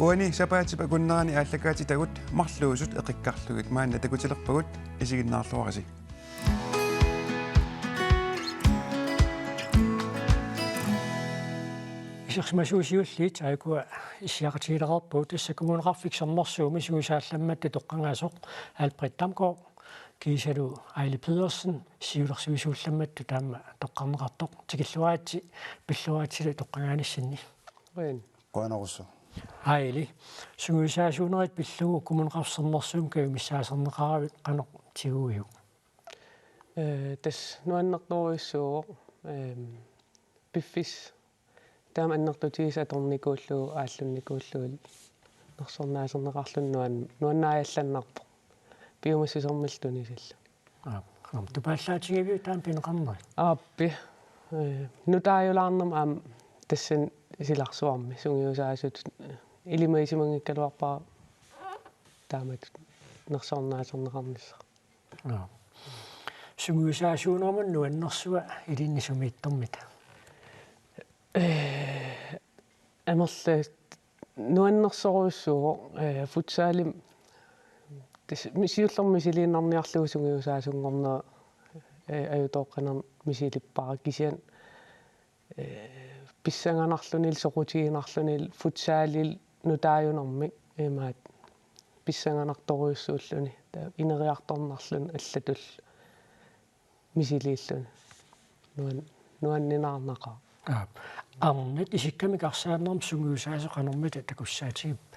uani sapaatipa kunnerani aallakaati tagut marluusut eqikkarlugit maanna takutilerpagut isiginnaarluarasi Isерсмасуусиуллиит аакуа иссиақатигилеқарпут тассакумунеқарфик сэрнэрсууми суусаалламматта тоққангаасоқ Albert Damgaard кисалу Ejle Pedersen сиулерсуисуулламматту таама тоққарнеқартоқ тикиллуаати пиллуаатилу тоққангааниссинни qoanarusso Ejle суусаасуунерит пиллугу кумунеқарсэрнэрсуум кавимиссаасернеқаравит қанеқ тигуиу тас нуаннерторуиссууоқ пиффис таам аннертутигис аторникууллуу ааллунникууллуил нерсорнаасернеқарлун нуаннааялланнарпо биумассисэрмалтуни силла тупааллаатигивиу таам пинеқарнери ааппи нутааюлаарнам аам тассан силарсуарми сунгиусаасут илимаисимангиккалуарпаа таамат нерсорнаасернеқарнисса сунгиусаасуунермун нуаннерсуа илиннисумииттормита амерле нуаннерсоруйссуу футсаалим мисиуллерми силииннарниарлугу сунгиусаасунгорнера аютооққанер мисилиппара кисиан писсанганарлунил соқутигинарлунил футсаалил нутааюнерми имаат писсанганарторуйссууллуни таа инериарторнарлун аллатул мисилииллуни нуаннинаарнақаа арнит исиккамикарсаанерм сунгиусаасоқанермит такуссаатигиппа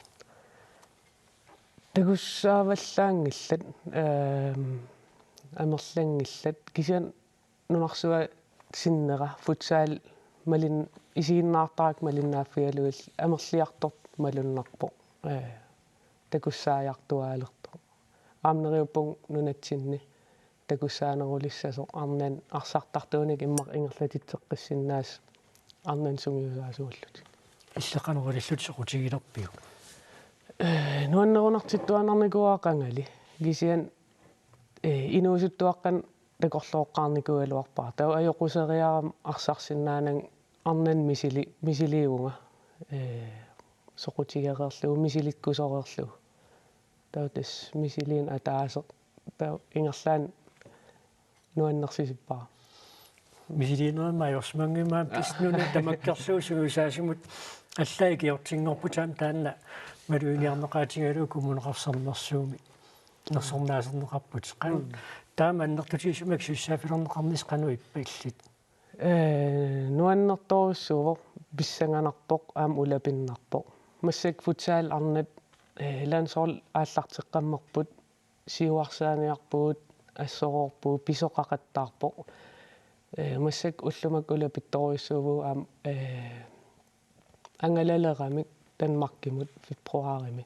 такуссааваллаангиллат амерлангиллат кисиан нунарсуа синнера футсаал малин исииннаартарак малиннааффиалуил амерлиарторт малуннарпо такуссааяартуаалерто аамнериуппун нунатсинни такуссаанерулиссасо арнан арсартартууник иммар ингерлатитсеққиссиннаас арнан сунгиусаасууллут иллеқанерулиллут соқутигилерпиу нуаннерунартиттуанарникуаақангали кисиан инуусуттуаққан такорлооққарникуалуарпаа таа аёқусериарам арсарсиннаанан арнан мисилиуга соқутигереерлугу мисиликкусореерлугу таа тас мисилиин атаасеқ таа ингерлаан нуаннерсисиппаа мисилиинерма йорсмангима писнуна тамаккерсуу суусаасимут аллаагиортингорпутаам таанна малуиниарнеқаатигалуу кумунеқарсарнерсууми нерсорнаасернеқарпут қан таама аннертутисумак суссаафилернеқарнис қану иппаиллит нуаннерторуссуво писсанганарпоқ аам улапиннарпоқ массак футсаал арнат лансорл ааллартеққаммерпут сиуарсааниарпуут ассороорпуу писоқақаттаарпоқ массак уллумак улапитторуйссууву аам ангалалерамик танмаркимут фебруарими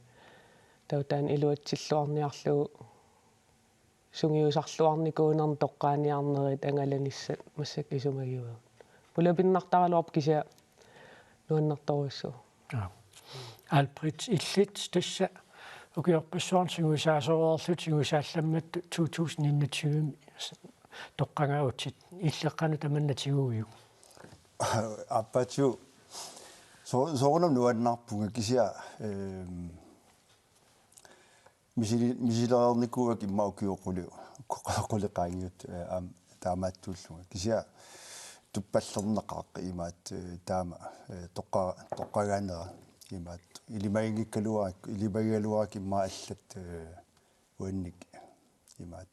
таутаан илуатсиллуарниарлугу сунгиусарлуарникуунерн тоққааниарнерит ангаланиссат массак исумагиуа улапиннартаралуарп кися нуаннерторуйссуу Albert иллит тасса укиорпассуарн сунгиусаасореерлут сунгиусаалламмат 2021 тоққангаутит иллеққану таманнатигуйу аппачу соорнам нуаннарпунга кися мисилерникуак иммаукиоқулу коқақулеқаангиут таамааттууллунга кися туппаллернеқаақ имаат таама тоққагаанера имаат илимаингиккалуарак илимаигалуарак имма аллат уанник имаат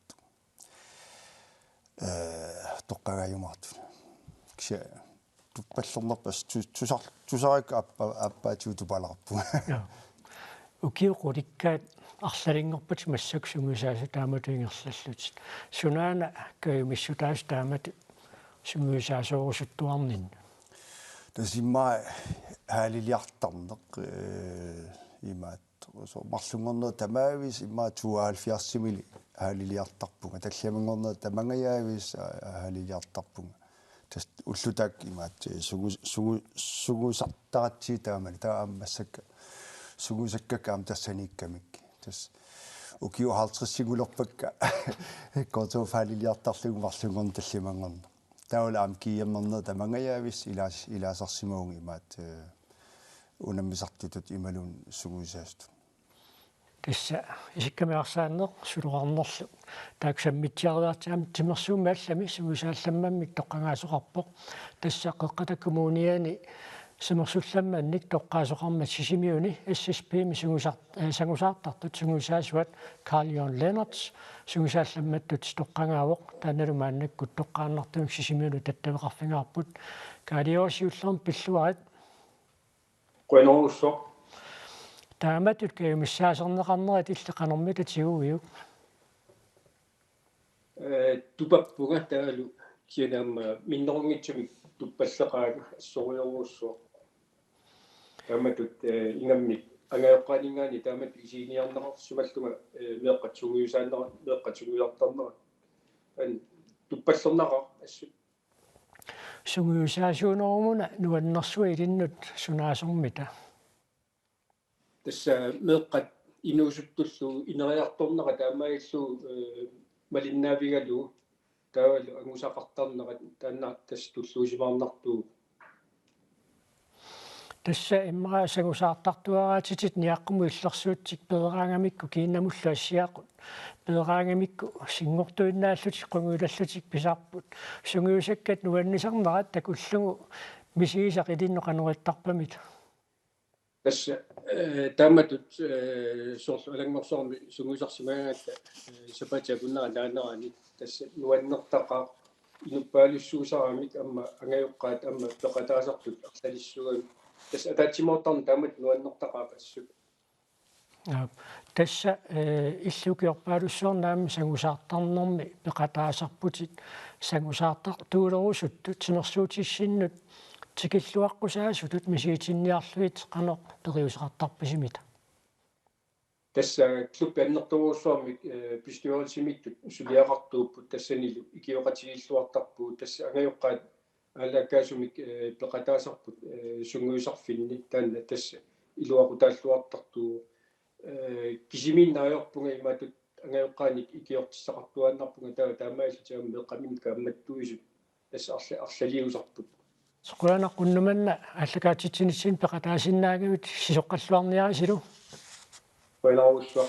тоққагааюмарту кися туппаллернерпас тусарак аппаатиу тупаларпу укиоқуликкаат арлалингорпут массак сунгиусаасу тааматуингерллаллутит сунаана каимиссутаас таамат сунгиусаасоорусуттуарнин тасимма хаалилиартарнеқ имаат со марлунгорнер тамаавис имма 72 хаалилиартарпунга талламангорнер тамангаяавис хаалилиартарпунга тас уллутак имаат сугусартаратси таамани таамассак сугусаккакаам тассаниккамик тас укиу 50-сигулерпакка котофалилиартарлугу марлунгорн талламангорнер таулаам кияммернер тамангаяавис илаасарсимауг имаат унаммисартутут ималун сугуисаасту тасса исиккамиарсааннеқ сулуарнерлу тааксаммитсиариартаам тимерсууми аллами сугусаалламмаммик тоққангаасоқарпоқ тасса қеққата самерсулламманник тоққаасоқарма сисимиуни SSP-ми сангусаартартут сугусаасуат Carl Jon Lennerts сугусаалламматтут тоққангаавоқ таанналумааннаккут тоққааннартуми сисимиуни таттавеқарфингаарпут каалиорсиуллерм пиллуарит qenerussoq тааматут каумиссаасернеқарнерит иллеқанермита тигууиук tupappuga taalu kianaamma minneruнгитсумик туппаллеқаага ассориоруссуоq тааматут ингаммик ангаёққаанингаани таамат исигиниарнеқарсумаллуга меэққатсугуюсааннера ан туппаллернақар ассу сугуюсаасуунерумуна нуаннэрсуа илиннут сунаасормита тасса меэққат инуусуттуллу инериарторнера таамаиллу малиннаавигалу таавалу ангусақартарнерат тааннаат тас туллуусимаарнартуу тасса иммара сагусаартартуараатитит ниаққуму иллерсуутсик пеераангамикку кииннамуллу ассиаақут пеераангамикку сингортуиннааллутик қунгуилаллутик писарпут сунгиусаккат нуаннисарнерат такуллугу мисигисақ илинноқанериттарпамит тасса тааматут соорлу алангорсоорми сунгуисарсимагаатта сапатиакуннера лаанерани тасса нуаннертақаа инуппаалуссуусарамик амма ангаюққаат амма пеқатаасартут арлалиссуган тасса атаатсимоортарни таамат нуаннертақаа пассук тасса иллукиорпаалуссуорнаами сангусаартарнерми пеқатаасарпутит сангусаартартуулерусуттут симерсуутиссиннут тикиллуаққусаасутут мисиитинниарлуит қанеқ периусеқартарписимита тасса клуб аннертуруссуармик пистуорисимиттут сулиақартууппут тассанилу икиоқатигиллуартарпуу тасса ангаюққаат алакаасумик пеқатаасарпут сунгуисарфинни таанна тасса илуақутааллуартартуу кисиминнаajorpunga иматут ангаюққааник икиортиссақартуааннарпунга таамаалли таам меққамин каамматтуисут тасса арлалиусарпут соқуанаққуннуманна аллакаатитсинисин пеқатаасиннаагавит сисоққаллуарниарисилу qenerussoq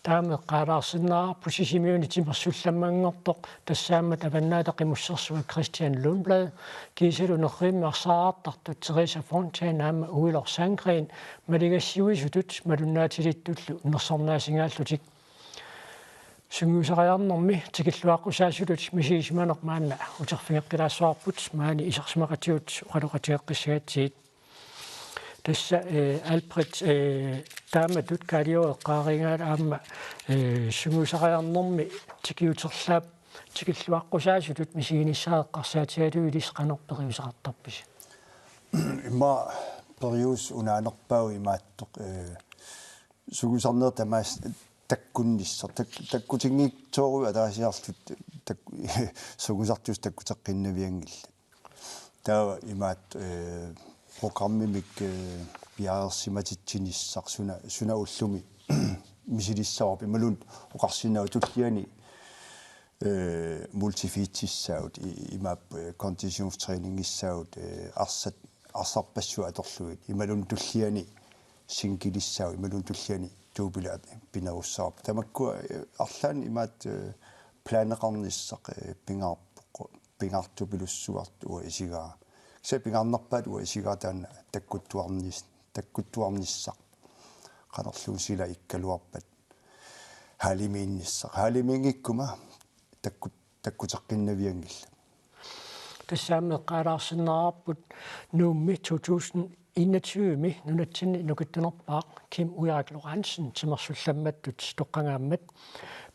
таамеққалаарсиннаа пусисимиуни тимерсулламмангортоқ тассааммат аваннаата қимуссерсуа Кристиан Лунблад кисалу нерримми арсараартартут Терesa Fontaine аама Уилер Сангрен малигассиуисутут малуннаатилиттуллу нерсорнаасингааллутик сунгуусариарнэрми тикиллуаққусаасулут мисигисиманеқ маанна утерфингеққилаассуарпут маани исарсимақатиут уқалуқатиэққиссаатсиит тасса Alfred тааматут калиоэққаарингаала аама сунгуусариарнэрми тикиутерлаап тикиллуаққусаасулут мисигиниссаеққарсаатигалуи лисқанерпериусеқартарпис имма периус унаанерпау имааттоқ сугусарнер тамаас таккунниссар таккутингиитсоору атаасиарлут сугусартус таккутеққиннавиангилла таа имаат programmimik piaarsimatitsinissaq suna ullumi misilissaarup imalun uqarsinau tulliani multifeatissaut imap conditionstrainingissaut arsarpassua atorluit imalun tulliani singilissaau imalun tulliani tuupila pinerussaarup tamakku arlaan imaat planeqarnissaq pingaartupilussuartua isigaa сепингарнерпаат уисигаатаана таккуттуарнissaq qanerluusila ikkaluarpat халимингиккума таккутеққиннавиангилла тассаамеққалаарсиннаарпут нуумми 2021ми нунатсини нукиттунерпаа Kim Ulrik Lorentzen тимерсулламматтут тоққангааммат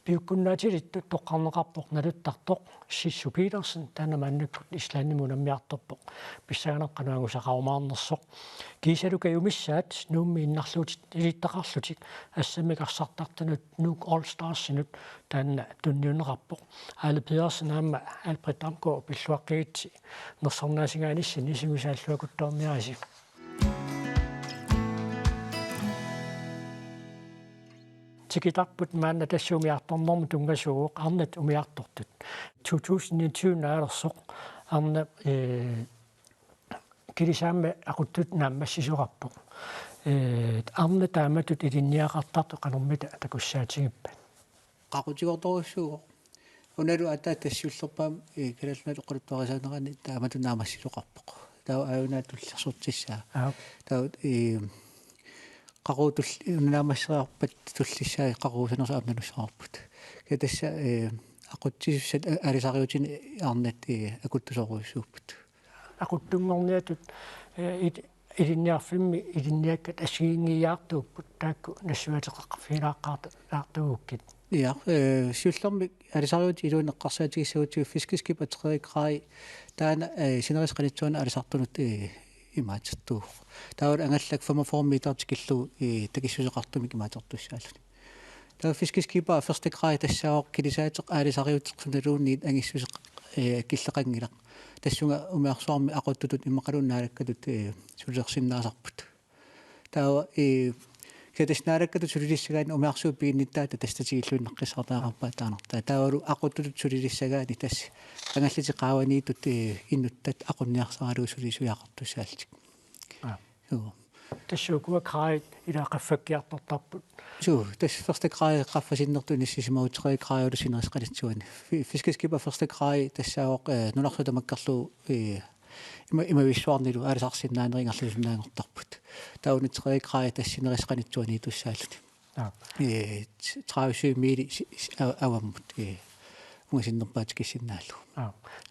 пиуккуннаатилиттут тоққарнеқарпоқ налуттартоқ Sissu Petersen танаманнуккут ислааннимунаммиарторпоқ писсаганеққанаагусақарумаарнерсоқ кисалукаюмиссаат нуумми иннарлуутит илиттақарлутик ассаммикарсартартанут нук All Stars-синут таанна тунниунеқарпоқ Аале Пedersen аама Alfred Damgaard пиллуаққигитси нерсорнаасингааниссини сигусааллуакутторниараси тикитарпут маанна тассуумиарторнэрму тунгасууоқ арнат умиартортут 2020 наалерсоқ арна килисаама акуттут нааммассисоқарпо арна тааматут илинниақартарту канормита такуссаатигиппа qaqutikortorussuu unalu ata tassiullerpaam kalalnalu quluttuarisaanерани таамату наамассисоқарпоқ таа аюнаатуллерсортиссаа таа qaqutул унаамассериарпат туллиссаа qaquусанерсаамнануссаарпут катасса aqutсиссат алисариутин арнат акуттусоруйссууппут aquttunngorniatut илинниарфимми илинниаккат ассигингиаартууппут таакку нассуатеқарфилааққарта аартууккит ja сиуллерми алисариут илуинеққарсаатигиссагутиу фискискипа 3 град таана синерисқалитсуана алисартунут имаатертуу таавал ангаллак 45 метр киллу такиссусеқартумик имаатертуссааллуни таа фискискипа 1 град тассаавоқ килисаатеқ алисариутеқсуналуунниит ангиссусеқ киллеқангилақ тассунга умеарсуарми ақуттутут иммақалуннаалаккатут сулерсиннаасарпут таава кэдэшнаараккатут сулилиссагаани умеарсууппигинниттаата тастатигиллуиннеққиссартаарпаа таанерта таавалу ақуттутут сулилиссагаани тасс ангаллати qaаваниитут иннуттат ақунниарсаралуу сулисуяақартуссаалтик тассуукуа крайт илаақаффаккиартортарпут тас ферст град qaffasиннертуни сисимаутсерий граадулу синерисқалитсуани фискискипа ферст град тассаавоқ нуларсутамаккарлуу имависсуарнилу алисарсиннаанерингарлусиннаангортарпут тауни 3 град тассинерисқалитсуани туссааллуни 30 мили аваммут унгасиннерпаат киссиннааллу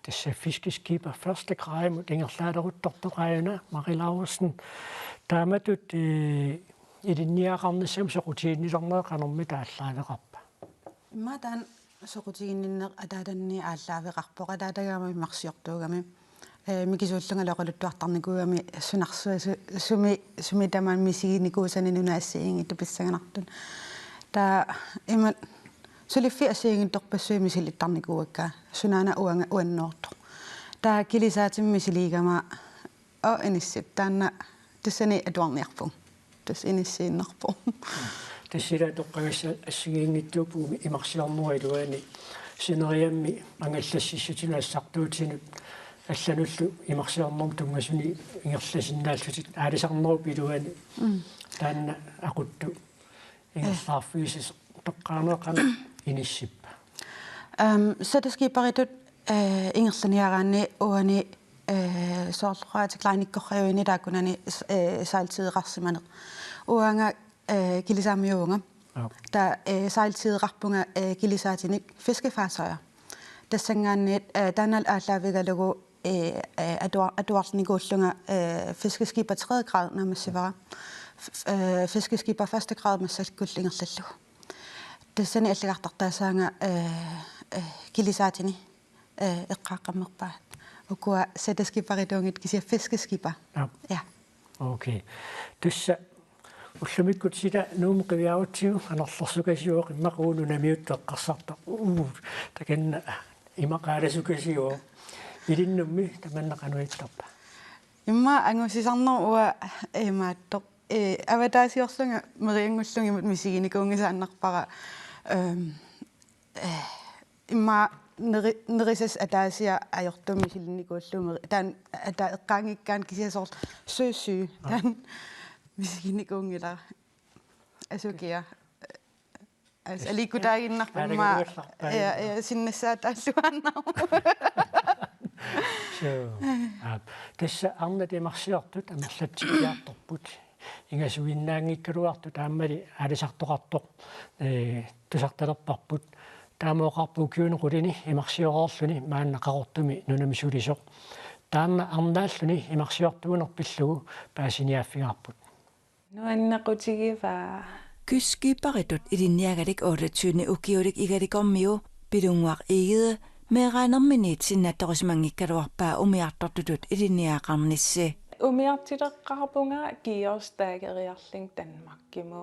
тасса фискискипа ферст град мут ингерлаалеруттортоқаана марилаавусн тааматут илинниақарнссам соқутииннилэрнеэ канорми тааллаалеқарпа иммаатаан соқутигинниннеэ атаатанни ааллаавеқарпоқ атаатагаама марсиортуугами микисууллунгалеқалуттуартарникуугами сунарсуа суми тамаан мисигиникуусанинунаассиинги туписсаганартун таа имат сулиффи ассиингитторпассуими силиттарникууакка сунаана уанноорто таа килисаатимми силигама эниссит таанна тассани атуарниарпу тас иниссииннарпу тассила тоққагасса ассигиингиттуупууми имарсиарнуилуани синериамми ангаллассиссутинаассартуутинут аллануллу имарсиарнерм тунгасуни ингерласиннааллутит аалисарнеруп илуани таанна aquttu ингерлаарфиисис тоққаанеқана иниссиппа сатаскипаритут ингерланиараани уани соорлураати клааниккорриуини тааккунани саалтидеқарсимане уанга килисаамиуунга та саалтидеқарпунга килисаатиник фискефаасоя тассангаанниит таанал ааллаавигалугу атуарлникууллунга фискескипа 3 град намассивара фискескипа 1 град массалккуллингерлаллугу тассани аллагартартаасаанга килисаатини эққааққаммерпаат укуа сатаскипаритуунгит кися фискескипа ja окей тусса уллумиккут сила нуумеқивиарутсигу анерлэрсукасиуоқ иммақууну намиуттеққарсарта такенна имақааласукасиуо илиннумми таманнеқануиттарпа имма ангусисарнер уа мааттоқ аватаасиорлунга мериангуллунгимут мисигиникуунгисааннарпара имма нерисас атаасиа ajortumi силинникууллуумери таан ата эққаангиккаан кисиасоор сөөсүй таан мисигиникуунгила асукиа ас аликутаагиннарпамма синнассаат аллуаннару тасса арнат имарсиартут амерлатсикиарторпут ингасуиннаангиккалуарту тааммали алисартоқартоқ тусарталерпарпут таамооқарпу киунеқулини имарсиороорлуни мааннақарортуми нунамисулисоқ таанна арнааллуни имарсиортуунерпиллугу паасиниааффигарпут нуаннақутигива Kyskipparitut ilinniagalик 28 ukiulik igalikорmiu pilunguaq igede meeqaanerminiit sinnattorismangikkaluarpaa umiartortutut ilinniaqarnissi умиартилеққарпунга киорстаагериарлин танмаккиму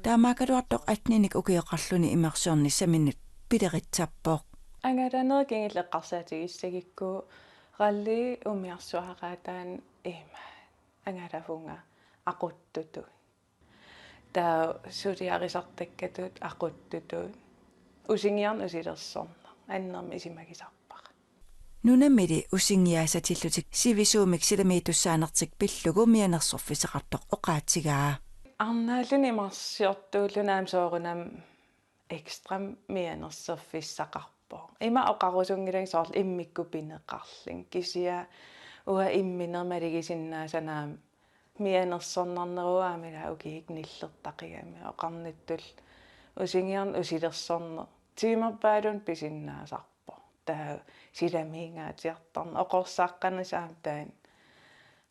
таамаакалуартоқ атниник укиоқарлуни имерсуорниссаминут пилеритсаппоқ ангаланеркингилеққарсаатигиссагикку ралли умиарсуараатаан има ангалафунга aquttutу таа сулиарисартаккатут aquttutу усингиарн усилерсорна аннерми исимагисарпара Nunamidi usingiaasatилlutik sivisuumik silameetussaanertik pillugu mianersorfiseqartoq oqaatigaa. Arnaalluni marsiortuullunaam soorunam ekstrem mianersorfissaqarpo. Ima oqarusungilang soorl immikku pineqarling kisia ua imminermaligisinnaasanaam mianersornarneruaamila ukiik nillertaqigami oqarnittul usingiarn usilersorner tiimerpaalun pisinnaasarpo taa silamiingaatiartarn oqorsaqqanasaam taan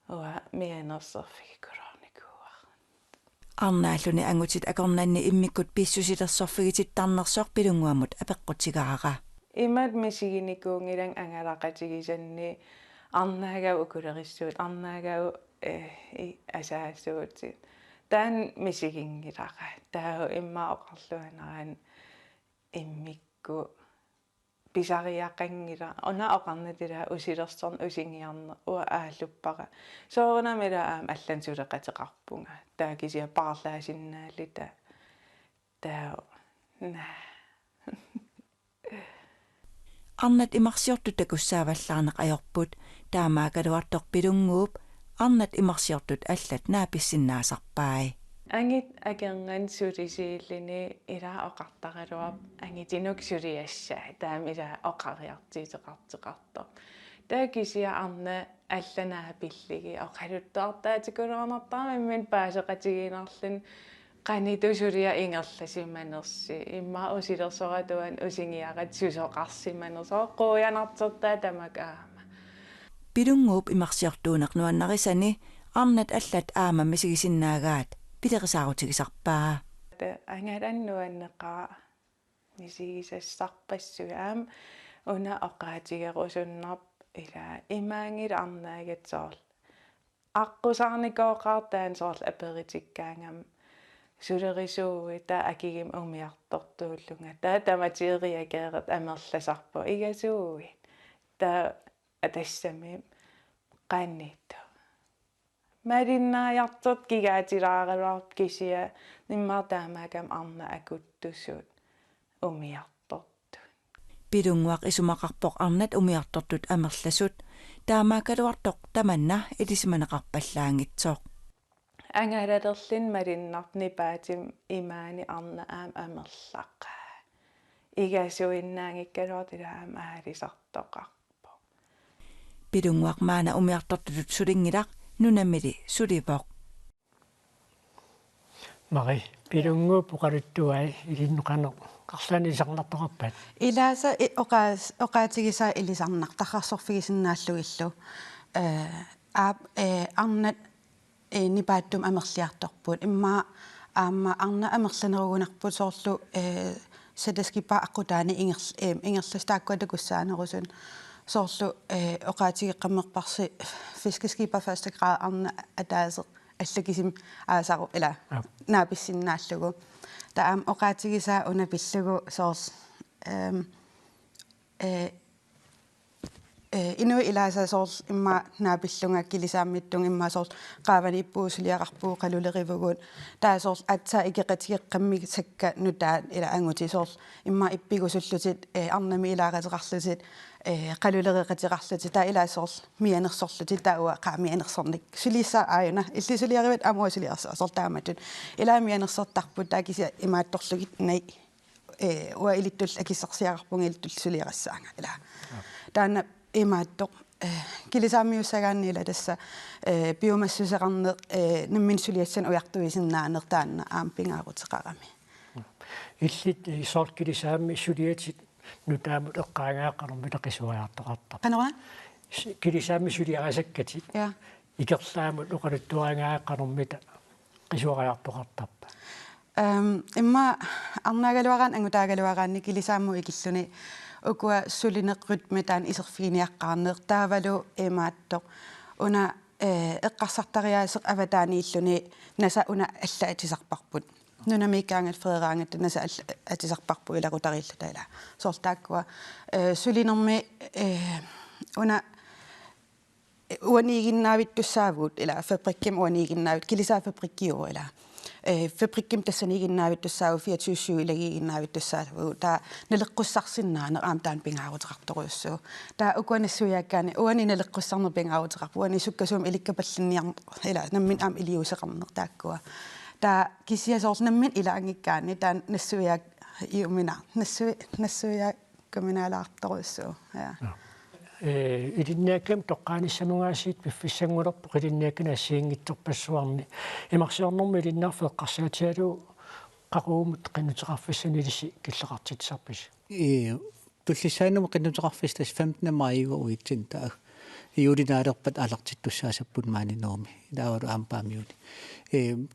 ua mianersorfigikularnikuar Arnaalluni angutit akornanni immikkut pissusilersorfigitit pilunguamut apeqqutigaara. Imat misiginikungilang angalaqatigisanni arnaagau ukulerissuut arnaagau asaassuutit taan misigingilaqa taa imma oqarluanaraan immikku pisariaqangila ona oqarnatila usilersorn usingiarner ua aalluppaqa soorunamila allan suleqateqarpunga taa kisia parlaasinnaali taa Arnat imarsiortut takussaavallarneq ajorput taamaakaluartoq pilunguup arnat imarsiortut allat naapissinnaasarpai. Angit akengan surisiillini ila oqartaqaluap angitinuk suriassaa taamila oqariartiiteqarteqarto taa kisia arna алланаапиллиги оқалуттаартаатикулуарнартаамаммин паасеқатигинарлун qanitussulia ingerlasimmanersi imma usilersoratuen usingиарат сусоқарсиманерсоо quujanartertaa tamakaama pilunguup imarsiortuuneq nuannarisanni arnat allat aama misigisinnaagaat pileqisaarutikisarpaa angalannuanneqaa misigisassarpassуаам una oqaatigerusunnarp ila imaangil arnaagatsoorl аққусаарникооқартаан соорл аперитиккаангам сулерисууи таа акигим умиарторtuullunga таа таматиериакеерат амерласарпу игасууи таа атассами qannittu мариннааяартут гигаатилааралуарп кисия ниммаартаамаакам арна акуттуссуут умиарторту pilunguaq isumaqarpoq arnat umiartortut amerlasut таамаакалуартоқ таманна илисиманеқарпаллаангитсооқ ангалалерлин малиннарни паатим имаани арна аам амерлаққа игасуиннаангиккалуартилаам аалисартоқарпо pilunguaq maana umiartortut sulingilaq nunamili sulivоq Mari pilungu puqaluttuai ilinnuqano qарлаани исарнартоқарпат илааса оqaатигиса илисарнартақарсорфигисиннааллугиллу арнат нипааттум амерлиарторпут имма аама арна амерланеругунарпут соорлу сатаскипа аққутаани ингерластааккуатакуссаанерусун соорлу оqaатигеққаммерпарси фискискипа første grad арна атаасеқ аллагисим аасару ила нааписсиннааллугу таам оqaатигиса унапиллугу соорл инуи илааса соорл имма наапиллунга килисааммиттун имма соорл qaavani ippuusулиақарпуу qaluleривугуут таа соорл атса икеқатигеққамми сакка нутаат ила ангути соорл имма иппигусуллутит арнами илааратеқарлутит qalulereqatiqarluti taa ilaa soorl mianersorluti taua qaamianersornik sulissa aayuna illisuliarivat amuasuliarsa sortaamatut ilaa mianersortarput taakisia imaattorlugit nei ua ilittul akissarsiaqarpunga ilittul suliarassaanga ilaa taana imaattoq kilisaammiussagaanni ila tassa biomassuseqarne nammin suliassan ujartuisinnaaner taanna aampingaaruteqarami illit soorl kilisaammi suliatit nutaamut eqqaangaaqarmita qisuajaartoqarta qanora kilisaammi suliarasakkatit ja ikerlaamut uqaluttuangaaqarmita qisuajaartoqartappa имма арнаагалуарaan ангутаагалуараанни килисаамму икиллуни укуа сулинеқрутми таан исерфигиниаққарнеэр таавалу эмааттоқ уна эққарсартариаасеқ аватаани иллуни наса уна алла атисарпарпут нунамикаангат фредераангат наса алла атисарпарпу илагутариллу таила сортааккуа сулинерми уна уанигиннаавиттуссаавут ила фабрикким уанигиннаавит килисаа фабриккиу ила fabrikkim tassani iginnaavittussaau 24/7 ilagiginnaavittussaau taa naleqqussaarsinnaana taan pingaarutiqartoruussuu taa ukuanassuyaakkaani uani naleqqussarner pingaarutiqarpu uani sukkasuum ilikkapallinniar ila nammin iliuseqarner taakkua taa kisiasoornammin ilaangikkaani taa nassuyaak iumina nassuyaakkaminaalaartoruussuu ja илиннааккам тоққаанissamунгаасиит пиффиссангулерпо қилиннааккана ассиингитсерпассуарни имарсиорнэрми илиннаарфе эққарсаатиалу қақуумут қиннутеқарфиссанилиси киллеқартитсарпис туллиссааннама қиннутеқарфис тас 15 маиуа уитсин таа иулинаалерпат алартиттуссаасаппут маанинооми илаавалу аампаамиуни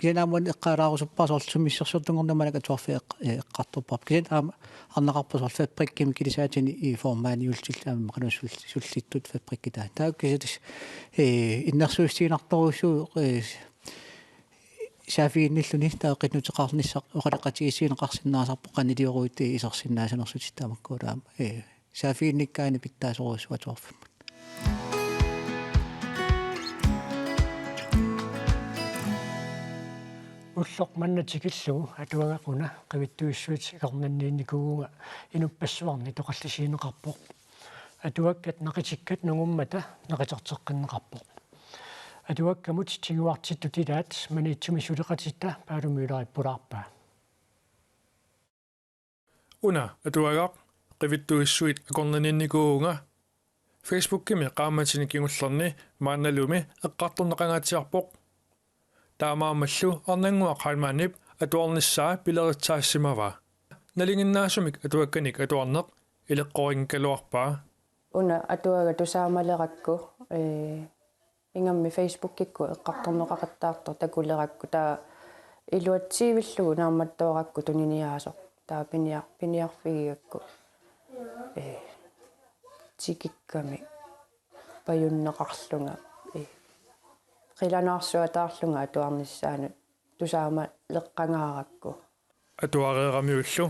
кинаамуан эққараарусуппаасоорлумиссерсортунгорнамалака туарфи эққарторпап кисин аама арнақарпасоор фабриккими килисаатини формааниултиллаами мақанусуллиттут фабриккитаа таа киситис иннерсуиссиинарторуссуу саафиинниллуни таа қиннутеқарниссақ оқалеқатигисиинеқарсиннаасарпо қанилиоруити исерсиннаасанерсути таамаккуулаама саафиинниккаани питтаасоруссуа туарфиммут уллоқ маннатикиллугу атуагақуна қивиттуиссуит иқарнанниинникууга инуппассуарни тоқаллисиинеқарпоқ атуаккат нақитиккат нугуммата нақитертеққиннеқарпоқ атуаккамут тигуартиттутилаат маниитсуми сулеқатитта паалумиулариппулаарпаа уна атуагақ қивиттуиссуит иқарнанниинникууга Facebook-кими qaammatini kingullerni maannalumi eqqartorneqangaatiarpoq таамаамаллу арнангуа қалмааннип атуарниссаа пилеритсаассимава налингиннаасумик атуакканик атуарнеқ илеққорингкалуарпаа уна атуага тусаамалеракку ингамми Facebook-кикку эққарторнеқақаттаартор такулеракку таа илуатсиивиллугу нааматтуаракку туниниаасо таа пиниарфигиакку тикикками паюннеқарлунга qilanaarsuataarlunga atuarnissaanu tusaama leqqangaarakku atuareeramиуллу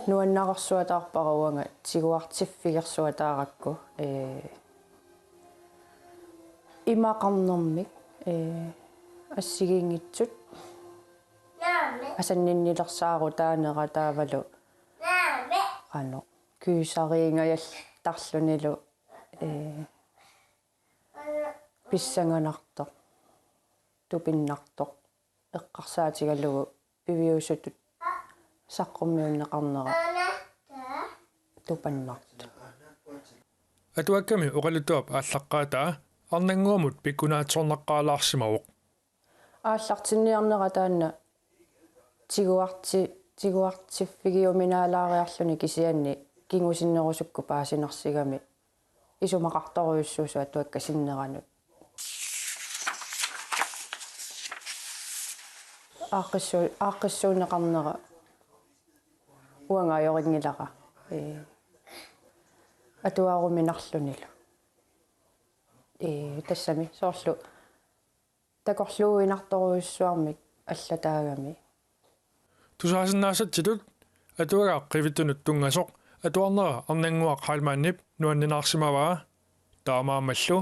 nuannaqarsuataarparuanga tiguartiffigersuataarakku imaqarnermik ассигингитсут асанниннилерсаару таанера таавалу ано кюсариингаялтарлунилу писсанганарто тупиннарто эққарсаатигалугу пивиусутут саққуммиуннеқарнера тупаннарто атуакками оқалутуап ааллаққаатаа арнангуамут пиккунаатсорнаққаалаарсимавоқ ааллартинниарнера таанна тигуартиффигиуминаалаариарлуни кисианни кингусиннерусукку паасинарсигами исумақарторуйуссуусу атуаккасиннеранут ааққиссуунеқарнера уангаайорингилара атуааруминарлунилу тассами соорлу такорлууинарторуйуссуармик аллатаагами тусаасиннаасатситут атуагаа қивиттунут тунгасоқ атуарнера арнангуа қалмааннип нуаннинаарсимаваа таамаамаллу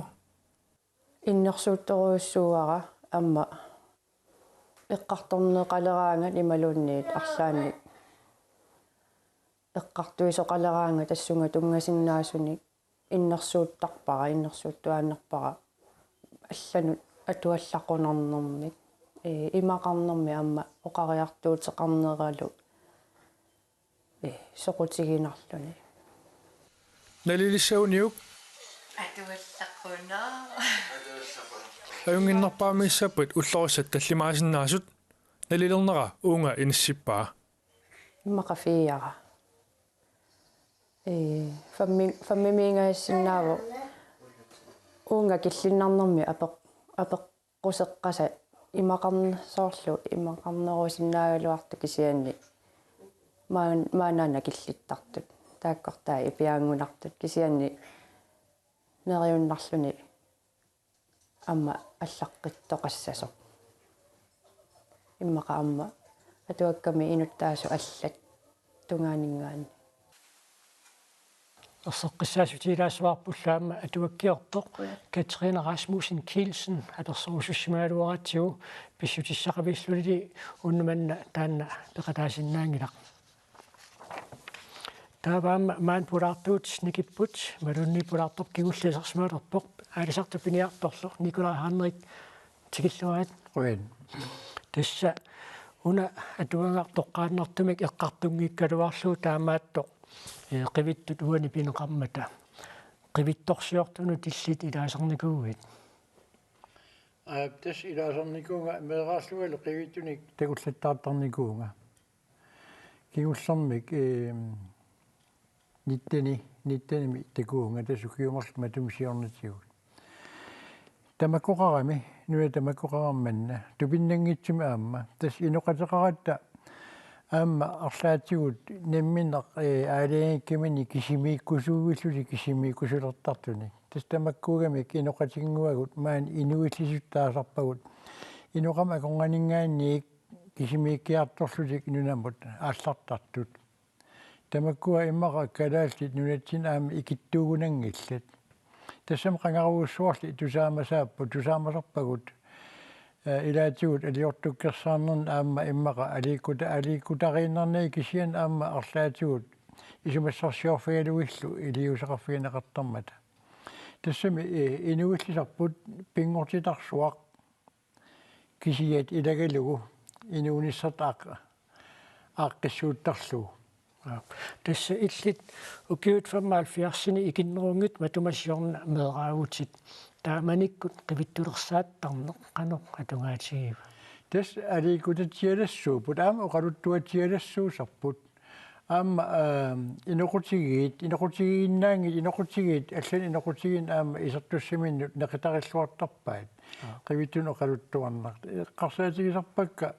иннерсуутторуйуссууара амма эққарторнеқалераанга ималуунниит арлаанник эққартуисоқалераанга тассунга тунгасиннаасуник иннерсууттарпара иннерсууттуааннерпара алланут атуаллақунарнэрмик имақарнэрми амма оқариартуутеқарнералу соқутигинарлуни налилиссауниук атуаллаққуна аюнгиннарпаамиссаппут уллоруссат таллимаасиннаасут налилернера уунга иниссиппаа имақафиара фаммимиингаиссиннааву уунга киллиннарнэрми апеққусеққаса имақарнсоорлу имақарнерусиннаагалуарту кисианни маанана киллиттартут тааккортаа ипиаангунартут кисианни нериуннарлуни амма аллаққиттоқассасо иммақа амма атуакками инуттаасу аллат тунгаанингаани Erseqqissaasutilaassuarpullaama atuakkiortoq Katrine Rasmussen Kielsen atersorusussimaluarattigu pissutissaqavilluli unnumanna taanna peqataasinnaangilaq taavaamma maan pulaartuut nikipput malunni pulaartoq kigullisersimalerpoq aalisartupiniartorlu Nikolai Henrik tikilluaat Quen tassa una atuangartoqqaannertumik eqqartungiikkaluarluu taamaattoq qivittut uani pineqarmata qivittorsiortunu tillit ilaasarnikuuit tas ilaasarnikuunga meeraarlualu qivittunik tagullattaartarnikuunga kigullermik nittanimi takuunga tasukiumarluma tumsiornatigut tamakoqarami nua tamakoqarammanna tupinnangitsumi aamma tas inoqateqaratta aamma arlaatigut nammineq aaliangikkimini kisimiikkusuuvillusi kisimiikkusulertartuni tas tamakkuugamik inoqatinguagut maan inuillisuttaasarpagut inoqama akonganingaanniik kisimiikkiartorlusik nunamut ааллартартут тамаккуа иммаqa калааллит нунатсин аама икиттуугунангиллат тассам qangaruussuarli тусаамасарпагут илаатигут алиортуккерсаарнерн аама иммаqa аликкутарииннарнаа кисиан аама арлаатигут исумассарсиорфигалуиллу илиусеқарфигинеқартармата тассами инуиллисарпут пингортитарсуақ кисиат илагалугу инуунissataaq ааққиссууттарлу тасса иллит укиут 75-сини икиннерунгит матумассиорна меэраагутит тааманиккут qivittulersaattarneq qaneq atungaatigiva тас аликутатсиалассуупут аама оқалуттуатсиалассуусарпут аама иноқутигииннаангит аллани иноқутигин аама исертуссиминнут неқитариллуартарпаат qivittuno оқалуттуарнар қарсаатигисарпакка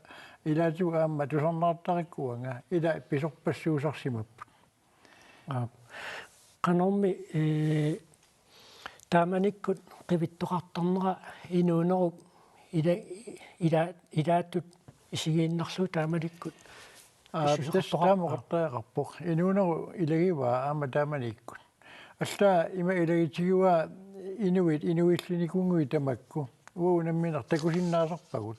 илаатуга аама тусарнаартариккуанга ила писорпассуусарсимаппут qanormi тааманиккут qivittoqartarnera inuunerup илааттут исигииннарлуу таамаликкут таамоqartaaqarpoq inuuneru iлагива аама тааманиккут аллаа има илагитигуа инуиллиникунгуи тамакку уунамминер такусиннаасарпагут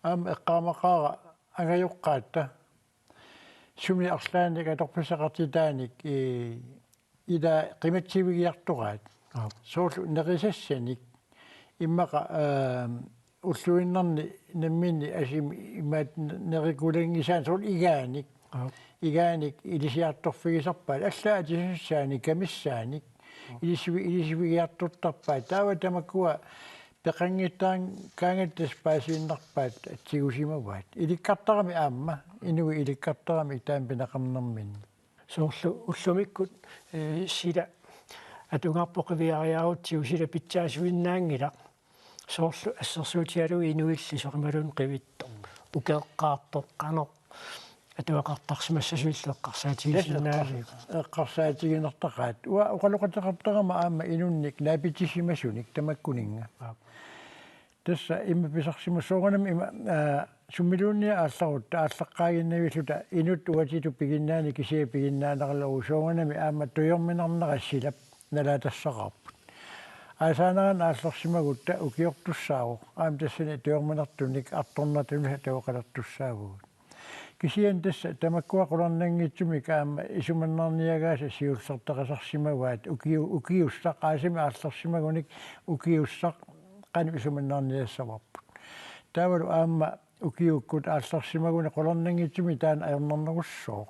аама эққаамақаара агайоққаатта суми арлаанник аторписақартитааник ила қиматсивигиартораат соорлу нерисассаник иммаqa уллуиннарни наммини асим имаат нерикулангисаан соор игааник илисиарторфигисарпаат аллаа атисуссааник камиссааник илисивигиартуттарпаат таава тамаккуа пеқангиттаан каангаттас паасииннарпаат атсигусимаваат иликкартарами аама инуи иликкартарами таам пинақарнэрмин соорлу уллумиккут сила атунгарпоқивиариаруттиу сила питсаасуиннаангила соорлу ассерсуутиалуи инуилли соқималун қивитто укеэққаартоқ қанеқ атуақартарсимассасуиллеққарсаатигисиннаали эққарсаатигинертақаат уа оқалоқатеқартарама аама инунник наапитсисимасуник тамаккунинга тасса имма писарсимассоорнам има суммилуунниа аалларутта ааллаққаагиннавиллута инут уатиту пигиннаани кисия пигиннаанерлеру соорнами аама туйорминарнерассилап налаатассақарпут аасаанеран аалларсимагутта укиортуссаагу аама тассани туйорминартуник арторнатуна тавақалертуссаагугут кисиан тасса тамаккуа қуларнангитсумик аама исуманнарниагааса сиулсартақасарсимаваат укиуссақ аасими аалларсимагуник укиуссақ qanu isumannaarniassavарпут таавалу аама укиуккут аалларсимагуна qulornangitsumi taan ajornernerussooq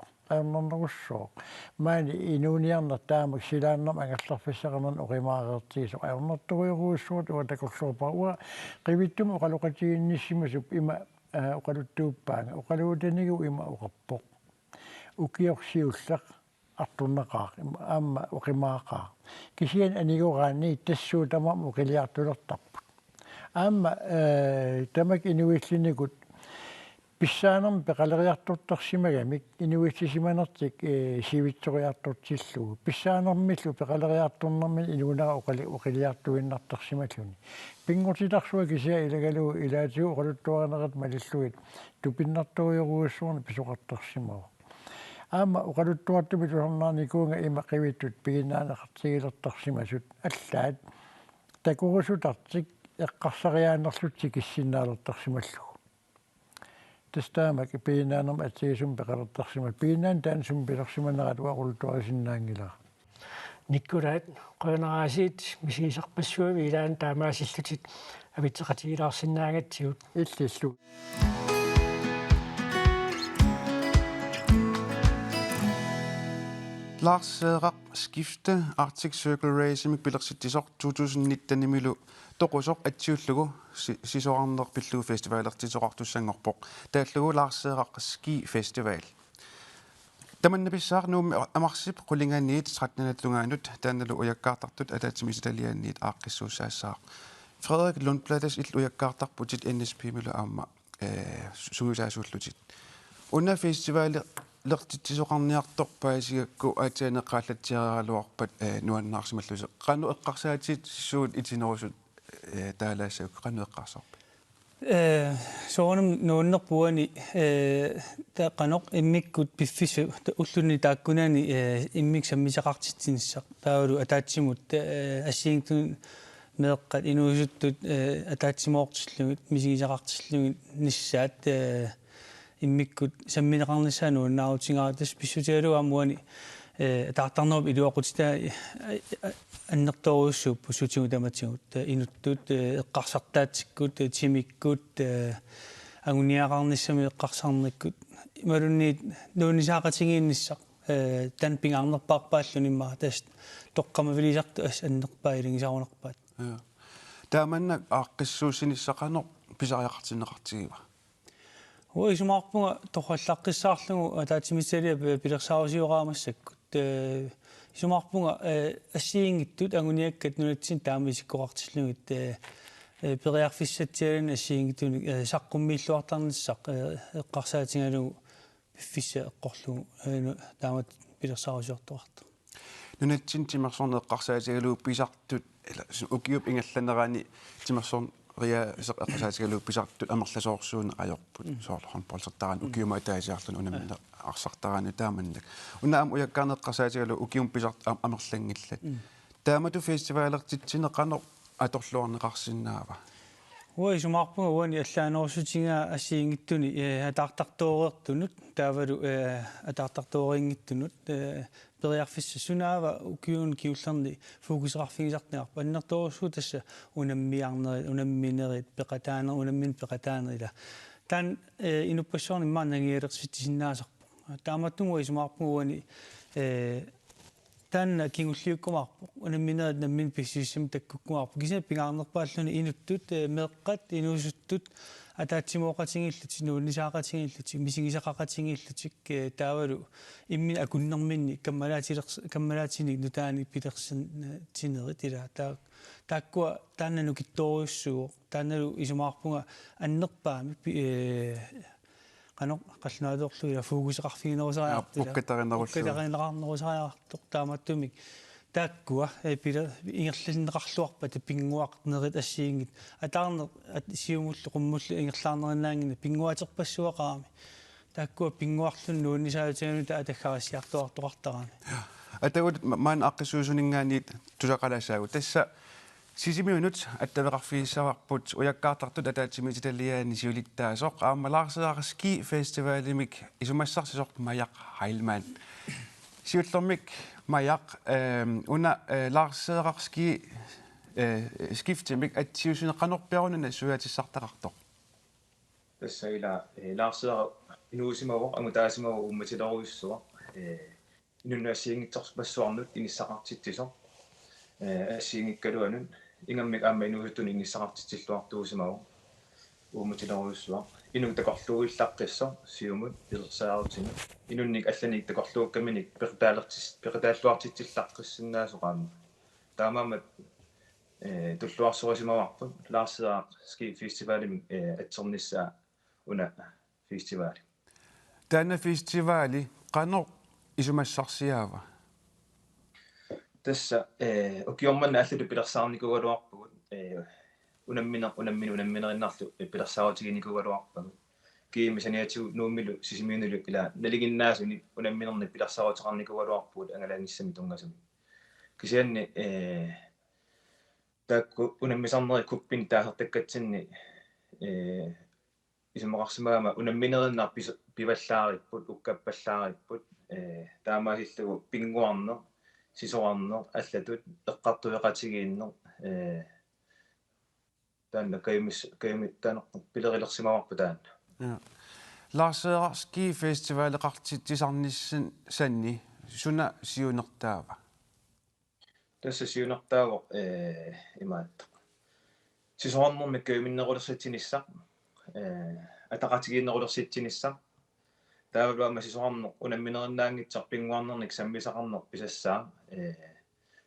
маани инууниарнер таамак силааннерма ангалларфиссақарнерн оқимаареертигисо ajornertuguiruussuут уатакорлуупа уа qivittum oqaluqatiginnissimasup има oqaluttuuppaanga oqaluutanigу има oqarpoq ukiorsiullaq артурнеқаа аама оқимаақаа кисиан анигораани тассуутамам уқилиартулертарпут аама тамак инуиллиникут писсаанерм пеқалериартуртарсимагамик инуиссисиманертик сивитсориартуртиллугу писсаанермиллу пеқалериартурнерми инуунера уқилиартуиннартарсималлуни пингутитарсуа кисиа илагалуу илаатигу оқалуттуарнерат малиллуит тупиннарториоруиссуурни писоқартарсимава аама уқалуттуартуми тусарнаарникуунга има қивиттут пигиннаанеқартигилертарсимасут аллаат такурусутартик эққарсариааннерлутси киссиннаалертарсималлугу тастаамак пигиннаанерма атсигисум пеқалертарсима пигиннаан таансум пилерсиманерат уақултуарисиннаангилаа никкулаат qoyunaraasiit misiisarpassuami ilaan taamaasillutит авитсеқатигилаарсинаагатсигут иллиллу Lars Sædrak skifte Arctic Circle Racing bilersittisor 2019 nimilu toqusor atsiullugu sisoarner pillugu festivalertitoqartussangorpoq taallugu Lars Sædrak ski festival tamannapissaar nuumi amarsip qulingaaniit 13-lungaanut taannalu ujakkaartartut ataatsimisitaliaaniit aaqqissuussaassaaq Frederik Lundblattes illu ujakkaartarputit NSP milu aamma sungusaasuullutit unna festivali lertittisoqarniartorpaasiakku aatianeqqaallatsiaraaluarpat nuannaarsimallusi qannu eqqarsaatit suut itinerusut taalaassauk qannu eqqarsarp soonum nuunnerpuani taqanoq immikkut piffisu ullunni taakkunani immik sammisaqartitsinissaq taulu ataatsimut assiingtun meeqqat inuusuttut ataatsimooqtillugut misigisaqartillugit nissaat иммиккут самминеқарнissaанууннаарутингааратас писсутиалуаммуани таартарнерп илуақутита аннерторуссууппу сутигу таматигут инуттут эққарсартаатсиккут тимиккут агуниақарниссами эққарсарнериккут ималунниит нуунисаақатигиинниссақ тан пингаарнерпаарпааллун иммаа тас тоққамавилисарту ас аннерпаилингисаарунарпаат тааманнак ааққиссуусиниссақанер писариақартинеқартигива уисумаарпунга торхаллаққиссаарлугу атаатимитсалиа пилерсаарусиораамассаккут исумаарпунга ассиингиттут агуниаккат нунатсин таамисиккоқартиллугит периарфиссатсиалан ассиингиттуни саққуммииллуартарниссақ эққарсаатингалугу пиффисса эққорлугу таамат пилерсаарусиортоқарта нунатсин тимерсорне эққарсаатигалугу писартут укиуп ингалланерани тимерсорн ria eqqasaatigalu pisartut amerlasoorsuun ajorput soorlorn polsertaran ukiuma taasiarlun unamna arsartarani taamannak unaam ujakkaarneqqasaatigalu ukium pisart amerlangillat taamatu festivalertitsineqano atorluorneqarsinnaava ой сумаарпунга уани аллаанерусутингаа ассиингиттуни атаартартоореэртунут таавалу атаартартоорингиттунут периарфисса сунаава укиун киуллерни фокусеқарфигисартниарпа аннерторуссуу тасса унаммиарнери унамминерит пеқатаанер унаммин пеқатаанерила таан инуппассуарни маанангиалерситисиннаасарпу тааматтунгуи сумаарпунга уани таанна кингуллиуккумаарпу унамминерит наммин писсиссим таккуккумаарпу кисина пингаарнерпааллуни инуттут меэққат инуусуттут атаатсимооқатингиллутик нууннисаақатингиллутик мисигисақақатингиллутик таавалу иммин акуннэрминни каммалаатиник нутаани пилерсинтинерит ила тааккуа тааннану китторуйуссуо таанналу исумаарпунга аннерпаами qano qallunaadorluila fokusaqarfiginerusariartila ukkatarинерусариартоқ тааматтумик тааккуа пила ингерллинеқарлуарпа тапингуақнерит ассиингит атаарнер сиумуллу қуммуллу ингерлаарнериннаангина пингуатерпассуақарами тааккуа пингуарлун нууннисаатиганута атаггарассиартуартоқартарами атагут маан аққисуусунингаанит тусақалаасаагу тасса сисимиунут аттавеқарфигиссаварпут уяккаартартут атаатимититалиаани сиулиттаасоқ аамалаарсеара ски фестивалимик исумассарсисоқ маяқ хайлман сиуллермик маяқ уна лаарсеара ски скифтимик атсиусинеқанорпиарунна суятиссартақартоқ тассаила лаарсеара инуусимава ангутаасимава умматилоруйуссуа инуннаасиингитсорс пассуарнут иниссақартиттисо ассиингиккалуанун ингаммик аама инуусуттун иниссақартитсиллуартуусимава ууматилоруйуссуа инун такорлууиллаққиссо сиумут пилерсаарутина инунник алланик такорлууккаминик пеқатааллуартитсиллаққиссиннаасоқаама таамаамат туллуарсорисимаварпут лаарсеаа ски фестивалими атсерниссаа уна фестивали таана фестивали qano исумассарсиаава тасса окиорманна аллу пилерсаарникугалуарпагут унамминериннарлу пилерсааутигиникугалуарпагут kiimisaniatiu nuummilu sisimiunilu ila naliginnaasuni unamminerni pilarsarutaqarnikualuarpuut angalangissami tungasami kisianni taakku unammisarneri kuppin taasertakkatsinni isumaqarsimaama unamminerinnar pivallaaripput ukkappallaaриpput таамаасиллугу пингуарнер сисоарнер аллатут эққартуеқатигииннер таанна каймиттаанеқ пилерилерсимаварпу таанна Lars ski festival qартитсарнissan sanni suna siunertaava тасса сиунертаавоқ имаатта сисоарнерми кайминнерулерситсиниссақ атақатигииннерулерситсиниссақ таавалуама сисоарнер унамминериннаангитсар пингуарнерник саммисақарнер писассаа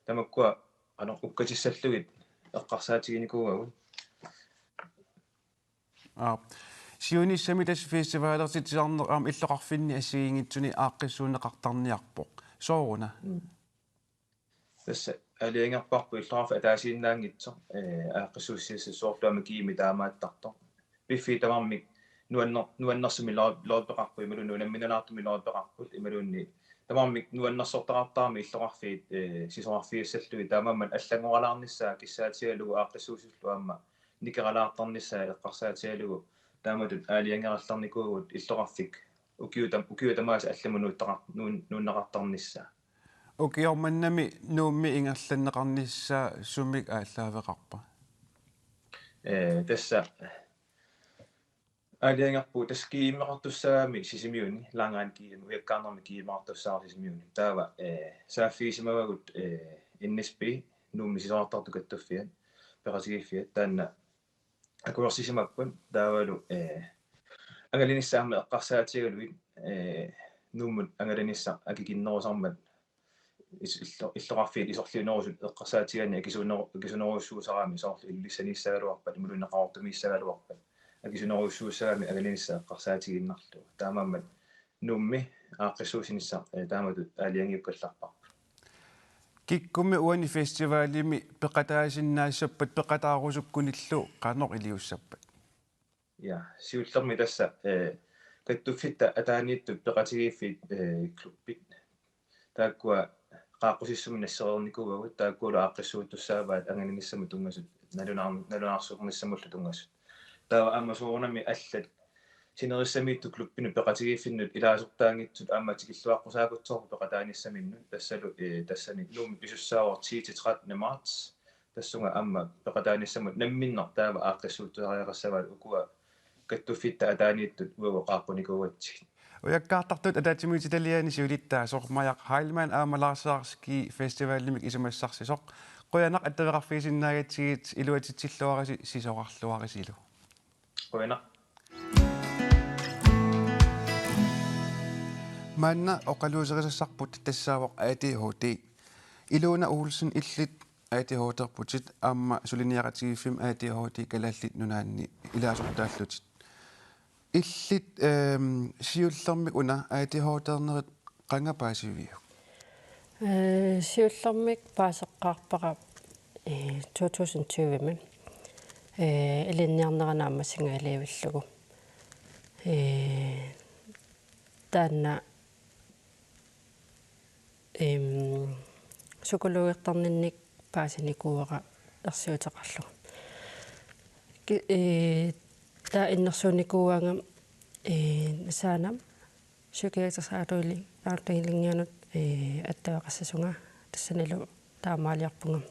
тамаккуа анер уккатиссаллугит эққарсаатигиникуугагун сиунissami тас фестивалертитсарнер иллоқарфинни ассигингитсуни ааққиссуунеқартарниарпоқ сооруна тасса алиангерпарпу иллоқарфа атаасииннаангитсо ааққиссууссиасса соорлуама киими таамааттартор пиффи тамармик nuannersumi loodpeqarpu imalunni unamminaartumi loodpeqarput imalunni tamarmik nuannerssortaqartaarmi illoqarfiit sisoqarfiassallui taamamman аллангоралаарнissaa киссаатигалугу ааққиссуусиллуамма никералаартарнissaa эққарсаатигалугу тааматут аалиангералларникуугут иллоқарфик укиутамаас алламунууттақар нууннеқартарнissaa укиорманнами нуумми ингерланнеқарнissaa сумик ааллаавеқарпа тасса алиангерпу таскииммеқартуссаами сисимиуни лангаан киим уяккаарнерми киимаартуссаар сисимиуни таава сааффиисимавагут иннисби нуумми сисоартарту каттуффиат пеқасигиффиат таанна акуерсисимаппун таавалу ангалиниссаами эққарсаатигалуит нууммут ангалинисса акикиннерусармат иллоқарфиит исорлиунерусут эққарсаатигаани акисунеруссуусараами соорлу иллиссаниссагалуарпат имулунеқаортумиссагалуарпат акисунеруссуусаами агалинисса эққарсаатигиннарлу таамааммат нуумми ааққиссуусинисса тааматут аалиангиуккалларпар киккуми уани фестивалими пеқатаасиннаассаппат пеқатаарусуккуниллу қанор илиуссаппат я сиуллерми тасса каттуффитта атаанииттут пеқатигиффит клуббит тааккуа qaaqqussummi nasseriornikuugagut taakkuulu aaqqissuutussaavat anganinissamu tungasut nalunаарsuuqnissamullu tungasut taa amma suurunami allat sinerissamiittu klubbinu peqatigiiffinnut ilaasortaangitsut aammatikilluaqqusaakutsooru peqataanissaminnu tassani luumi pisussaawar 10-13 marts tassunga amma peqataanissamut namminner taava aaqqissuuttuariaqassavat ukua kattuffitta ataaniittut uago qaaqqunikууgatsigit уяккаартартут атаатимуититалиани сиулиттаа сормаяқ хайлман аамалаарсаарски фестиваллимик исумассарсисоқ қуянақ аттаверарфисиннаагатсигит илуатитсиллуараси сисоқарлуарисилу қуянақ манна оқалуусерисассарпут тассаавоқ ADHD илуна уулсен иллит ADHD-терпутит аама сулиниақатигиффим ADHD калааллит нунаанни илаасортааллутит иллит сиуллерми уна ADHD-нерит qangapаасивиу сиуллермик паасеққарпара 2020 мен элинниарнеранаама сингаалиавиллугу таанна сукулугертарнинник паасиникууара ерсиутеқарлугу та иннерсууникууанга насаанам сукиатсаатуили аартагилингианут аттавақассасунга тассанилу таамаалиарпунгам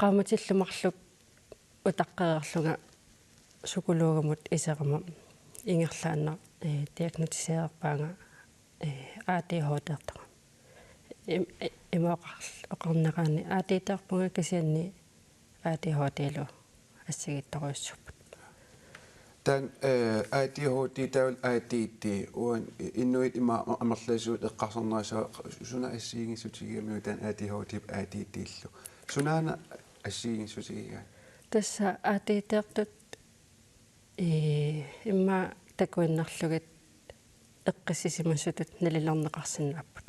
qaamатиллумарлук утаққеерлунга сукулуугамут исерама ингерлаанна диагностисеерпаанга ADHD-тартага имаақарнераани ADHD-тарпунга кисианни ADHD-лу ассагитторуйссуппут тан ADHD таул ADD уан иннуит има амерласуут эққарсарнаасаа суна ассигингисутигиамиу тан ADD-иллу сунаана ассигингисутигига тасса ADD-тертут имма такуиннарлугит эққиссисимассутут налилернеқарсинааппут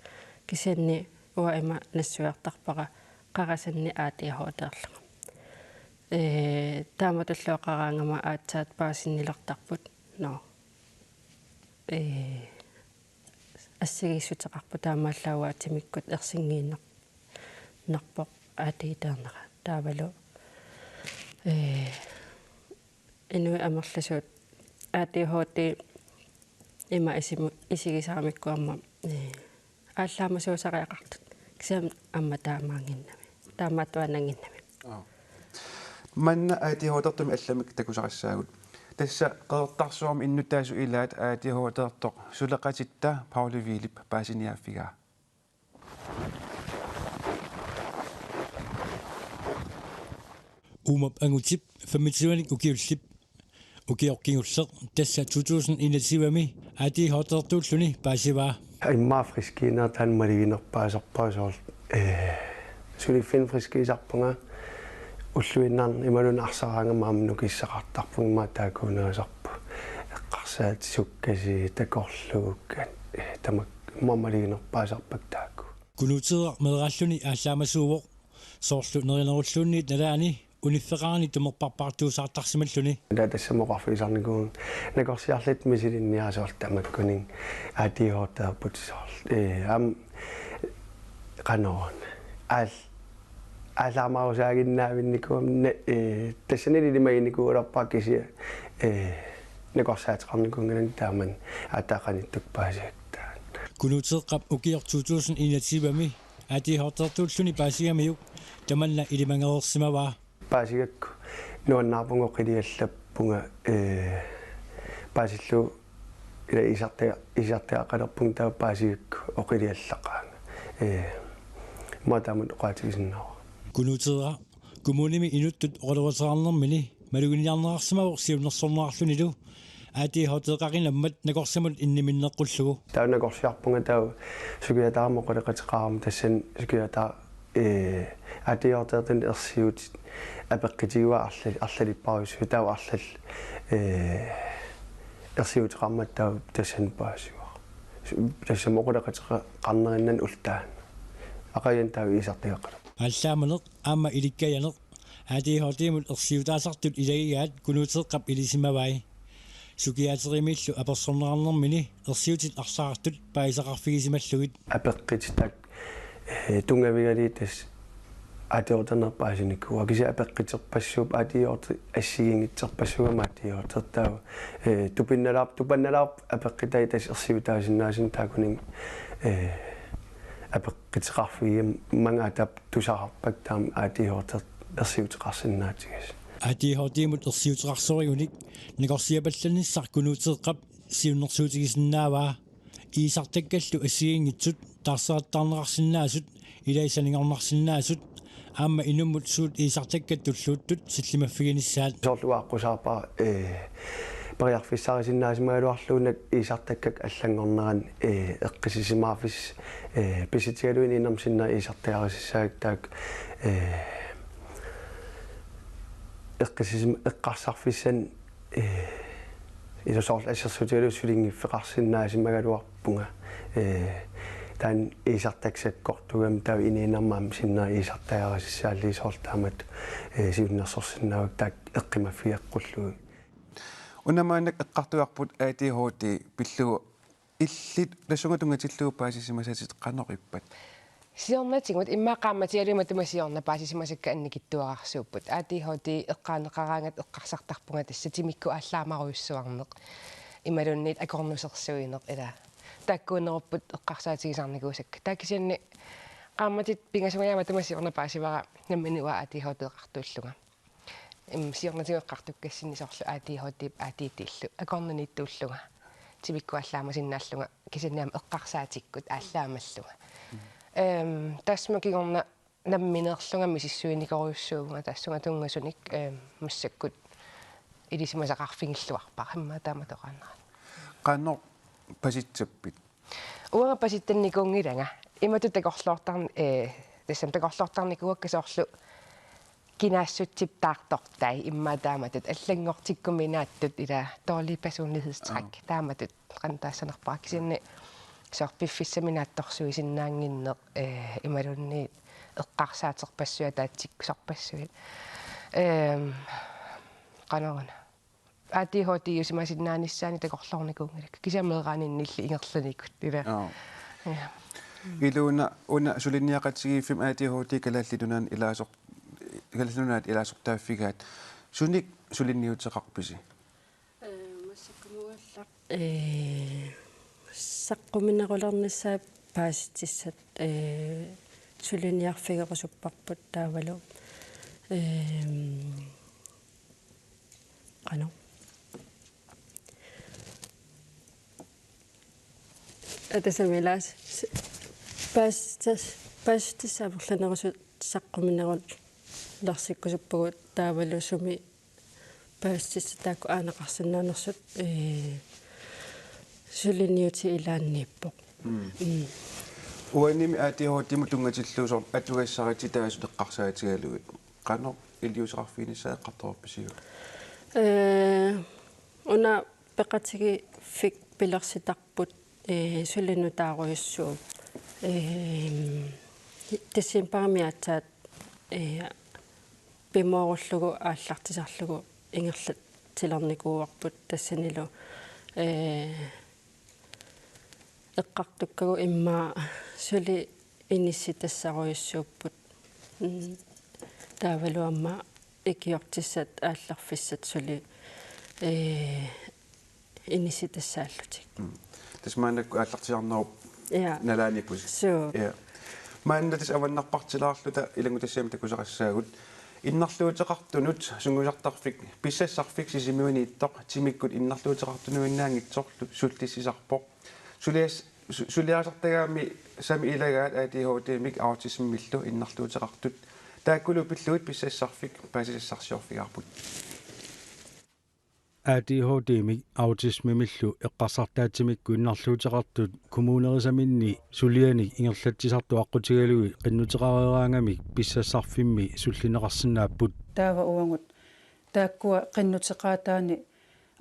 кисианни уа има нассуартарпара қарасанни ADHD-ерлуга тааматуллуақараангама аатсаат паасиннилертарпут но ассигиссутеқарпу таамааллауаа тимиккут ерсингииннарпоқ аатиитаернера таавалу инуи амерласуут аатиохоти има исигисарамиккуарма ааллаамасуусариақартут кисаам амма таамаангиннами таамаатуанангиннами манна аатиохотертуми алламик такусариссаагут тасса qeertarsuarmi innutaasu ilaat aatihooteertoq suleqatitta Pauli Vilip paasiniaaffigaa umap angutip famituanik ukiullip ukiorkingulleq tassa 2021 aatihooteertuulluni paasivaa imma friskiina tan maliginerpaaserpaasoor sulifin friskiisarpunga уллуиннарн ималун арсараангамаамну киссақартарпугма таакунаасарпу эққарсаат суккаси такорлугуккат тамак мамалигинерпаасарпак таакку кунутерақ медераллуни ааллаамасууво соорлу неринеруллуунниит налаани униффеқарни тумерпарпартуусаартарсималлуни таасамоқарфисарникуун накорсиарлит мисилинниасоорл тамаккунин аатиоортаапут соорл ам канаон алаамаусаагиннаавинникуам тассанили лимагинникууларпааккиси накорсаатеқарникунган тааман атаақаниттук паасиактаа кунутереққап укиор 2021 аатиохоортертууллуни паасигамиук таманна илимангерерсимаваа паасигакку нуаннаарпунгоқилиаллаппунга паасиллу ила исартеақалерпун таа паасигакку оқилиаллақаanga матамут оқаатигисиннаа кунутереqa кумуними инуттут оралуасаарнэрмини малугиниарнерарсимавор сиуннерсорнеарлунилу аатиохотеқаринаммат накорсамут инниминнеққуллугу таунакорсиарпунга тау сукиатаармоқалеқатеқарам тассан сукиатаа аатиохотеқартин ерсиут апеққитигуа арлалиппарусу тау арлал ерсиутеқармат тау тассан паасуа тассамоқалеқатеқарнериннан ултаан ақаян тау исартеққала аллааманеқ аама иликкаянеқ аатиохотиимут ерсиутаасартут илагигаат кунутереққап илисимавай сукиаатеримиллу аперсорнеарнэрмини ерсиутит арсаартут паисақарфигисималлугит апеққитак тунгавигалиитас аатиортернерпаасиниккуа киса апеққитерпассууп аатиорти ассигингитсерпассугама аатиортертаа тупанналаарп апеққитай тас ерсиутаасиннаасин таакунин апеққитеқарфигим мангаатап тусаарпак таам аатиортер ерсиутеқарсинаатигас аатиохотиимут ерсиутеқарсоригуник накорсиапалланиссар кунутереққап сиуннэрсуутигисиннааваа иисартаккаллу ассигингитсут таарсааттаарнеқарсинаасут илаисанингорнарсинаасут аама инуммут суут иисартаккат туллууттут силлимаффигиниссаат соорлуааққусаарпаа париарфиссарисиннаасимаалуарлуунак иисартаккак аллангорнеран эққисисимаафис писитигалуини иннэрмсинна иисартиарисissаак таак эққисисим эққарсарфиссан илосоорл ассерсутигалуссулингиффеқарсиннаасимагалуарпунга таан иисартаксаккортугам тав ининермаам синнаа иисартаярисissааллисоорлтаамат сиуннерсорсиннаавак таак эққимаффиаққуллуги унамаанак эққартуарпут аатихоти пиллугу иллит ласунгатунгатиллугу паасисимасатит канориппат сиорнатигмут иммаақаамматиалума тумасиорна паасисимасакка анникиттуарарсууппут аатихоти эққаанеқараангат эққарсартарпунга тассатимикку ааллаамаруйуссуарнеқ ималунниит акорнусерсуинеқ ила таккуунеруппут эққарсаатигисарникуусакка таакисианни qaammatit pingasungayama tumasiorna paasivara namminuа аатихоти эққартууллуга сиорнатигеққартуккассини соорлу аатихотип аатиитиллу акорнуниттууллуга тимиккуаллаама синнааллуга кисаннаама эққарсаатиккут ааллаамаллуга тассмакигорна намминеерлугамми сиссуиникориуссууга тассунга тунгасуник массаккут илисимасақарфигиллуарпа хамма тааматоқааннера qanor pasitsapпит уага паситтанникуунгилага иматутакорлуортарни тассам такорлуортарникуакка соорлу кинаассутсип таартортай имма тааматут аллангортиккуминааттут ила дорли персонлигhedstræk тааматут qantaassанерпаа кисианни сорпиффиссаминаатторсуи синнаангиннеқ ималунни эққарсаатерпассуа таатсиккусарпассуит канарана ADHD юсимасиннаанissaani такорлорникуунгилак кисамеерааниnnилли ингерланикут ила я илуна уна сулинниақатсигииффим ADHD калааллитунаан илаасоқ калааллунаат илаасортааффигаат суник сулинниутеқарписи массаккумуаллақ саққуминерулернissaа пааситиссат сулинниарфигерусуппарпут таавалу qano атасамилаас паастиссааверланерусут саққуминерут ларсиккусуппагут таавалусуми паастисса таакку аанеқарсинаанерсут сулинниути илааннииппоқ уаними ADHD тунгатиллуусор атугассарити таасут эққарсаатигалугит qano илиусеқарфинissaа эққарторписиу уна пеқатиги фик пилерситарпут сулиннутааруйуссуу тассимпарамиатсаат пимооруллугу ааллартисарлугу ингерлат тилерникууарпут тассанилу эққартуккагу имма сули инисситассаруйуссууппут таавалуамма икиортиссат аалларфиссат сули инисситассааллутик тасмаанак ааллартиарнеруп налааникус я мааннатис аваннарпартилаарлута илагутассаами такусеқассаагут иннарлуутеқартунут сунгусартарфик писсассарфик сисимуанииттоқ тимиккут иннарлуутеқартунуиннаангитсорлу султиссисарпоқ сулиасартагаами сами илагаат ADHD мик аутисммиллу иннарлуутеқартут тааккулу пиллуит писсассарфик паасисассарсиорфигаарпут ADHD мик аутисммиллу эққарсартаатимикку иннарлуутеқартут коммунерисаминни сулианик ингерлатсисарту аққутигалуи қиннутеқарераангамик писсассарфимми суллинеқарсинааппут таава уангут тааккуа қиннутеқаатаани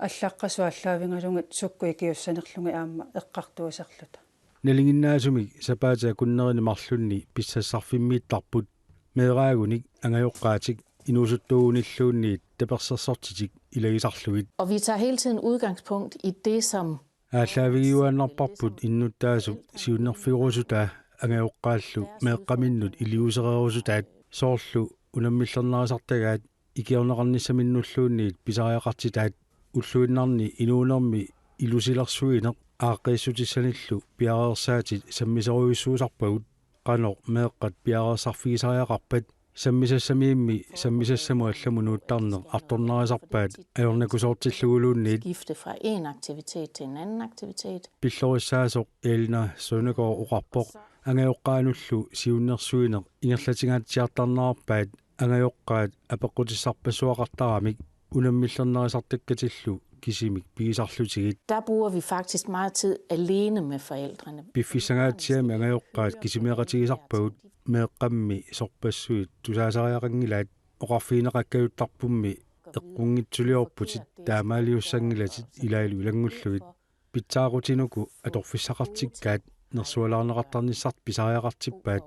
аллаққасу аллаавингалунгат сукку икиуссанерлунги аама эққартуасарлута налингиннаасумик сапаатаа куннерини марлунни писсассарфиммииттарпут меераагуник ангайоққаатик инусуттуугуниллуунниит таперсерсортитик илагисарлугит. Og vi tager hele tiden udgangspunkt i det, som ааллаавигиуаннарпарпут иннуттаасу сиуннерфигурусутаа ангайоққааллу меэққаминнут илиусереерусутаат соорлу унаммиллернерисартагаат икиорнеқарниссаминнуллуунниит писариақартитаат уллуиннарни инуунерми илусилерсуинеқ ааққиссутиссаниллу пиареерсаатит саммисеруйуссуусарпагут qano meeqqat piarersarfigisariaqarpat саммисассамиимми саммисассаму алламу нуутарнеқ арторнеrisarpaat ajornakusoortilluguluunniit skifte fra en aktivitet til en anden aktivitet пиллорissaasoq Elna Søndergaard uqarpoq angajoqqaanullu siunnersuineq ingerlatigaatiartarnerarpaat angajoqqaat apeqqutissarpassuaqartaramik unammillernerisartakkatillu kisimik pigisarlutigit der bruger vi faktisk meget tid alene med forældrene piffissangaatiami angajoqqaat kisimeqatigisarpagut meeqqammi sorpassuit tusaasariaqangilaat oqarfiineqakkajuttarpummi eqqungitsuliorputit taamaaliussangilatit ilailu ilangulluit pitsaaqutinuku atorfissaqartikkaat nersualaarneqartarnissart pisariaqartippaat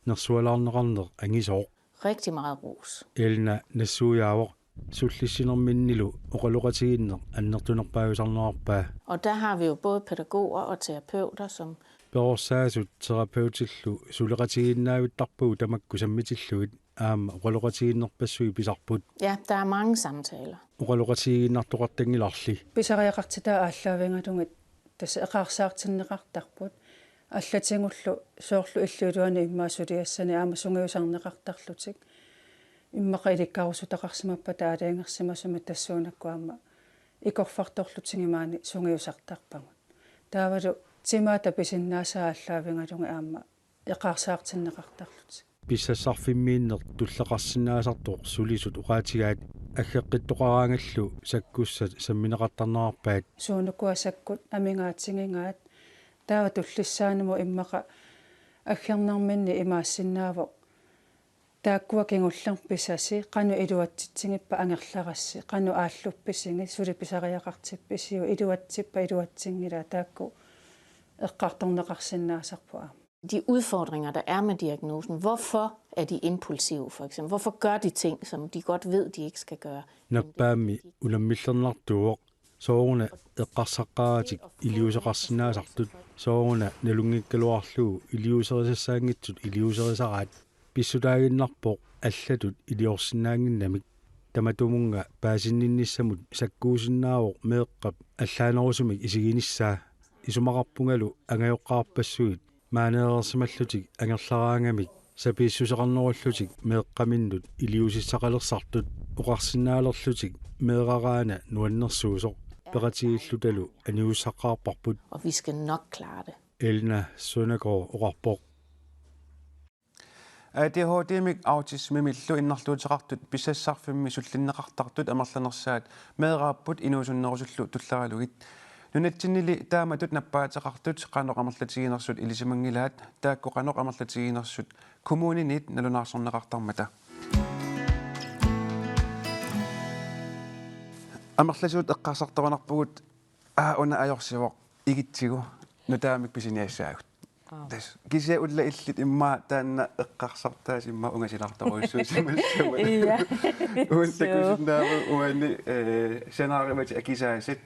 nersualaarneqarneq angisooq rigtig meget ros Elna nassuujaawoq sullissinerminnilu oqaloqatiginneq annertunerpaajusarnerarpaa og der har vi jo både pædagoger og terapeuter som перорсаасут терапевтиллу сулеqatiginnaavittarpugu tamakku sammitilluit аама oqaloqatiginnerpassuи pisarput ja der er mange samtaler oqaloqatiginnartoqartangilarli писариақартитаа ааллаавингалугит тасса эқарсаартиннеқартарпут аллатингуллу соорлу иллуилуани иммаасулиассани аама сунгиусарнеқартарлутик иммақа иликкарусутақарсимаппа таалаангерсимасуми тассуунаккуама икорфарторлутингимаани сунгиусартарпагут таавалу тимаата писиннаасаа аллаавингалунги аама эқарсаартиннеқартарлутик писсассарфиммииннер туллеқарсинаасартоқ сулисут уqaатигаат аггеққиттоқараангаллу саккуссат самминеқартарнерарпаат суунукуасаккут амингаатсигингаат таава туллиссаанаму иммақа аггернарминни имаассиннаавоқ тааккуа кингуллерписаси қану илуатситсигиппа ангерларасси қану ааллупписинги сулиписариақартипписиу илуатсиппа илуатсингила таакку эққарторнеқарсинаасарпуа De udfordringer, der er med diagnosen. Hvorfor er de impulsive, for eksempel? Hvorfor gør de ting, som de godt ved, de ikke skal gøre? Nappaami ulamillernertuoq sooruna eqqarsaqqaatik iliuseqarsinnaasartut sooruna nalungikkaluarlugu iliuserisassaangitsut iliuserisaraat pissutaaginnarpoq allatut iliorsinnaanginnamik tamatumunga paasinninnissamut sakkuusinnaavoq meeqqap allaanerusumik isiginissaa isumaqarpungalu angajoqqaarpassuit maaneerersimallutik angerlaraangamik sapiissuseqarnerullutik meeqqaminnut iliusissaqalersartut uqarsinnaalerlutik meeraraana nuannersuusoq peqatigillutalu aniussaqqaarparput. Og vi skal nok klare det. Elna Søndergaard uqarpoq. ADHD-mik autismimillu innarluuteqartut pissassarfimmi sullinneqartartut amerlanersaat meeraapput inuusunnerusullu tullaralugit nunatsinili taamatut nappaatеqartut qanoqamerlatiginersut ilisimangilaat taakko qanoqamerlatiginersut kommuninit nalunaarsorneqartarmata amerlasuut eqqarsartaranarpugut una ajorsivoq igitsigu nutaamik pisiniassaagut das kisia ulla illit imma taanna eqqarsartaas imma ungasilartaruissuusimalluма Iya. untakusinnaaru uani scenaarimat akisaasit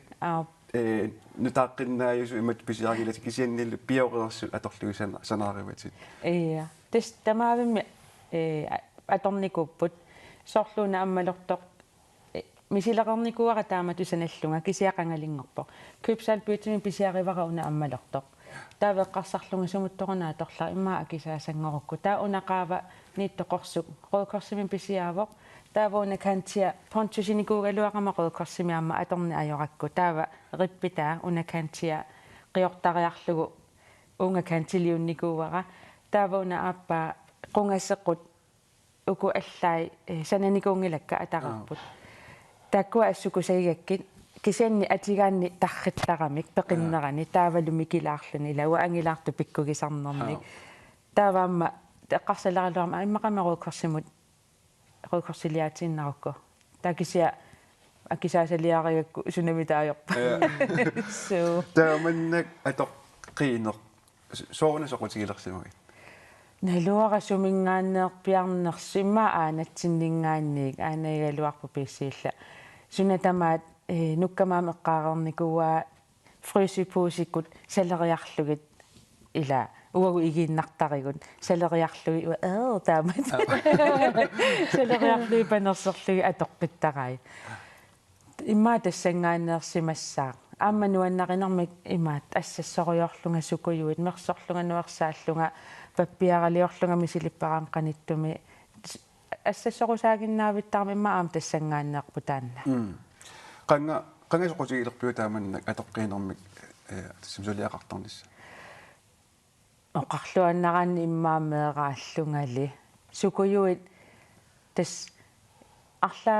nutaaqqinnaayusu imat pisiargilat kisiannillu piorersu atorluisana scenaarimatit Iya. Tis tamaavimmi atornikupput sorluuna ammalortoq misileqarnikuara taamatusanallunga kisiaqangalinngorpoq kypsalpuutimi pisiarivara una ammalortoq taaveqqarsarlunga sumuttorunaa torla immaa akisaasangorukku taa unaqaava niittoqorsuk qookorsimi pisiaavoq taavuuna kantia pontusinikuugaluaqama qookorsimi amma atorni ajorakku taava rippitaa una kantia qiortariarlugu unga kantiliunnikuuara taavuuna aappaa qungassequt uku allai sananikuungilakka ataqarput takkua assukusagigakkit kisianni atigaanni tarrittaramik peqinnerani taavalumi kilaarluni laua angilaartu pikkugisarnernik taavaamma eqqarsalaraluarma immaqameruukorsimut ruukorsiliaatiinnarukku taakisia akisaasaliarigakku sunamitaajorpa so taamannak atoqqiineq soornasoqutigilersimagi naluara sumingaanneerpiarnersimma aanatsinningaanniik aanaigaluarpu piissiilla sunatamaat nukkamaam eqqaarernikuaa frysipууsikut saleriarlugit ila uagu igiinnartarigut saleriarlugi taamat saleriarlugi panerserlugi atoqqittarai imma tassangaanneersimassaa aamma nuannaqinarmik imaat assassoriorlunga sukujuit mersorlunga nuersaallunga pappiaraliorlunga misilipparaam qanittumi ассассорусаагиннаавиттарми имма аам тассангааннеерпу таанна qangasoqutigilerpiu taamannak atoqqiinermik simsuliaqartornissa oqarluannaranni immaammeeqaallungali sukuyuit tas arla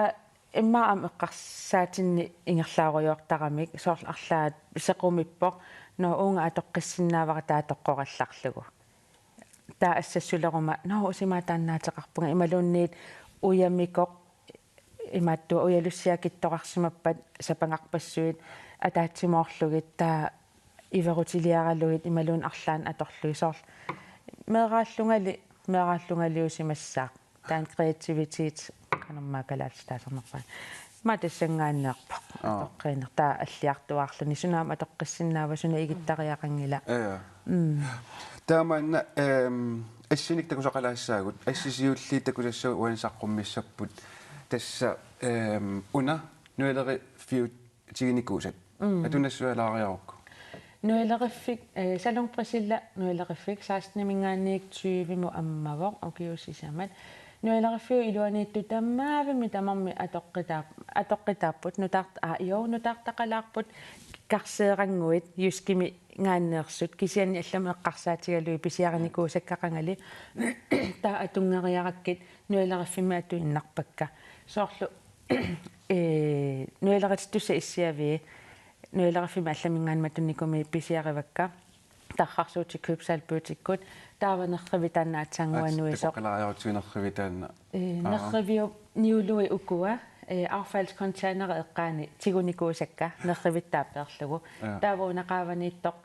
imma am eqqarsaatinni ingerlaaruyortaramik soorl arlaat sequmippoq no unga atoqqissinnaavara taatoqqorallarlugu taa assassuleruma no usimaataannaateqarpunga imaluunniit uyamikoq imaattua uyalussiakittoqarsimappat sapangarpassuit ataatsimoorlugit taa iverutiliaralugit imaluun arlaan atorlui soorl meeqaallungaliusimassaaq taan creativitet qanermaakalaatstaasernerpaa ma tassangaanneerpa toqqiner taa alliartuaarluni sunaam atoqqissinnaava suna igittariaqangila taamanna ассиник такусақалаассаагут ассисиулли такусассуу уансаққуммиссаппут тасса уна нуэлери фиу тигиникуусат атунассуалаариарукку нуэлериффик салонпресилла нуэлериффик 16-мингаанниик 20му аммавоқ окиуссисамат нуэлериффиу илуаниитту таммаавими тамарми атоққитааппут нутаарт нутаартақалаарпут карсеерангуит юскими гааннеерсут кисиани аллама эққарсаатигалуи писиариникуусаккақангали таа атунгериараккит нуэлериффима атуиннарпакка соорлу нуэлеритсутусса иссиави нуэлериффима алламингаанматунникуми писиаривакка тархарсуути кюпсалпуутиккут тааванерривитаанаатсангуануисо оқилаариутсуинерривитаана нерривиу ниулуи укуа affaldscontainer eqqaani tigunikkuusakka nerrivittaappeerlugu taavunaqaavaniittoq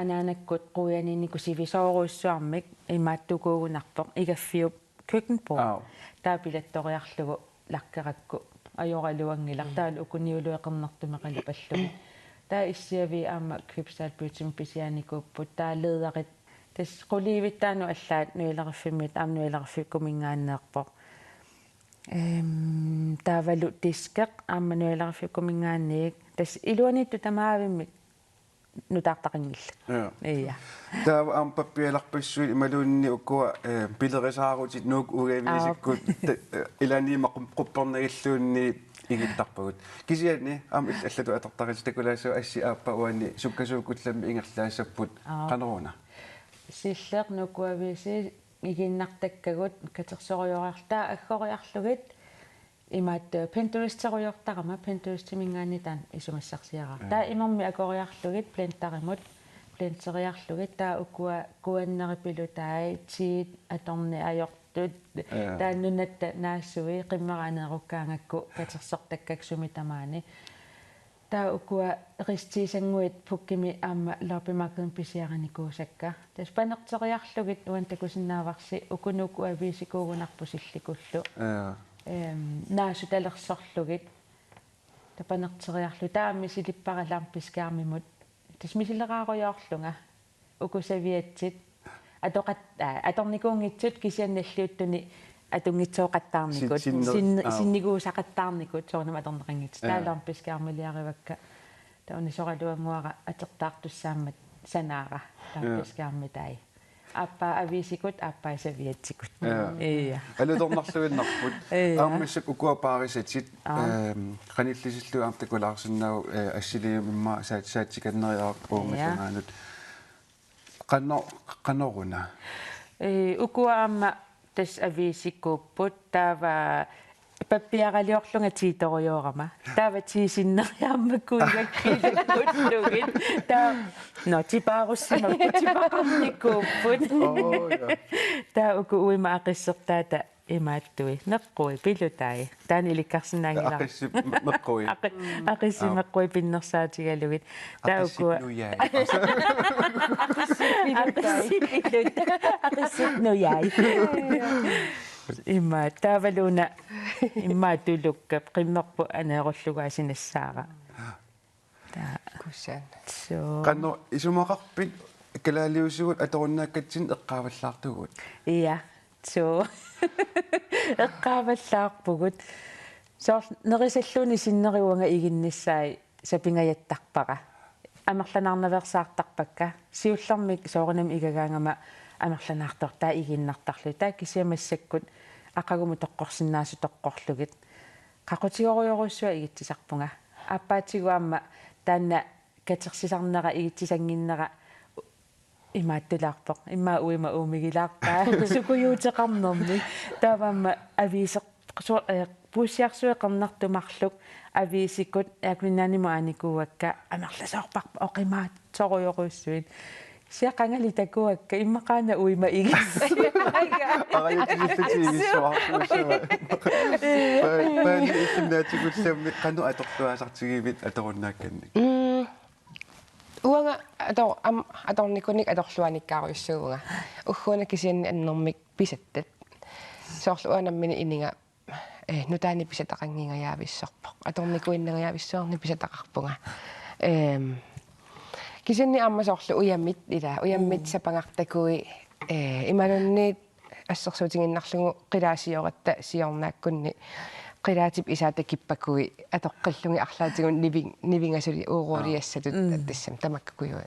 анаанаккут quyanini сивисооруиссуармик имааттукуугунарпоқ игаффиуп køkkenbord таапилатториарлугу лаккеракку ajoralluangilар таал укуниулуэқернартумеқали паллугу таа иссиави аама квипсаалпуутим писианикууппут таалеедарит тас қулиивиттаану аллаат нуилерфиммит аамнуилерфиккумингааннеерпо таавалу тискеқ ааммануилерфиккумингаанниик тас илуанитту тамаавиммик нутаартақингилла ия таа аам паппиаларпассуи ималуунни уккуа пилерисаарутит нуук угависиккут иланиимаққум қуппернагиллуунни игиттарпагут кисиани аам аллату атартарис такулаасу асси ааппа уани суккасууккулламми ингерлаассаппут канеруна силлеқ нукуависи игиннартаккагут катерсориориартаа аггориарлугит имаат Pinterest-теруйортарама Pinterest-тимингаани таан исумассарсиараа таа имерми агориарлугит плентаримут плентериарлугит таа укуа куаннерипилу таи тиит аторни аёртут тааннунатта наассуи қиммераанеруккаангакку катерсортаккаксуми тамаани таа укуа ристисангуит пуккими аама лопимакун писиараникуусакка тас панертериарлугит уан такусиннааварси укунуку ависикуугунарпусилликуллу наасу талерсорлугит тапанертериарлу таами силиппаралаам пискаармимут тас мисилерааруйоорлунга укусавиатсит атоқат аторникуунгитсут кисианналлууттуни атунгитсооқаттаарникут синнигуусақаттаарникут соорнама аторнеқангит таалаам пискаармилиаривакка тауни соралуангуара атертаартуссааммат санаара таам пискаарми таи аппа ависикут аппа савиатсикут ия алудорнарлуиннарпут ааммиссак укуапаарисатит каниллисиллу аамтакулаарсиннау ассилиумимма саатсиканнериаа ууммасанаанут канноруна укуаама тас ависиккууппут таава паппиаралиорлунга тииториорама таава тиисиннериааммаккуигаккилаккуллугит таа нотипааруссина типақарникууппут таа уку уима ақиссертаата имааттуи неққуи пилутаи таани иликкарсинаангила неққуи ақиссимеққуи пиннерсаатигалугит таа уку ақиссипнуяи имма таавалуна имма тулуккап қиммерпу анееруллугаасинассаара таа куссан со канно исумақарпит калаалиусугут аторуннааккатсин эққааваллаартугут ия со эққааваллаарпугут соор нерисаллуни синнериуанга игинниссаи сапингаяттарпара амерланаарнаверсаартарпакка сиуллэрмик сооринам игагаангама амерланаартор таа игиннартарлу таа кисиамассаккут ақагуму тоққорсинаасу тоққорлугит қақутигориоруссуа игитсисарпунга аппаатигуамма таанна катерсисарнера игитсисангиннера имааттулаарпоқ имма уима уумигилаарпаа сукуюутеқарнерми таавамма ависеқ пуссиарсуеқарнартумарлук ависиккут аквинааниму аникууакка амерласоорпарпа оқимаат соруйоруссуит сиақангали такуакка иммақаана уима игис паани икиннаатигуллаамми кану аторлуасартигивит аторуннаакканник уанга аторникуник аторлуаниккааруйссууга уггуна кисианни аннэрмик писаттат соорлуанаммини ининга нутаани писатақангингаяависсорпоқ аторникуиннериависсуарни писатақарпунга кисианни ааммасоорлу уяммит ила уяммит сапангартакуи ималунни ассерсуутингиннарлугу қилаасиоратта сиорнааккунни қилаатип исаатакиппакуи атоққиллунги арлаатигун нивингасули ууруулиассатут тассам тамаккакуйуа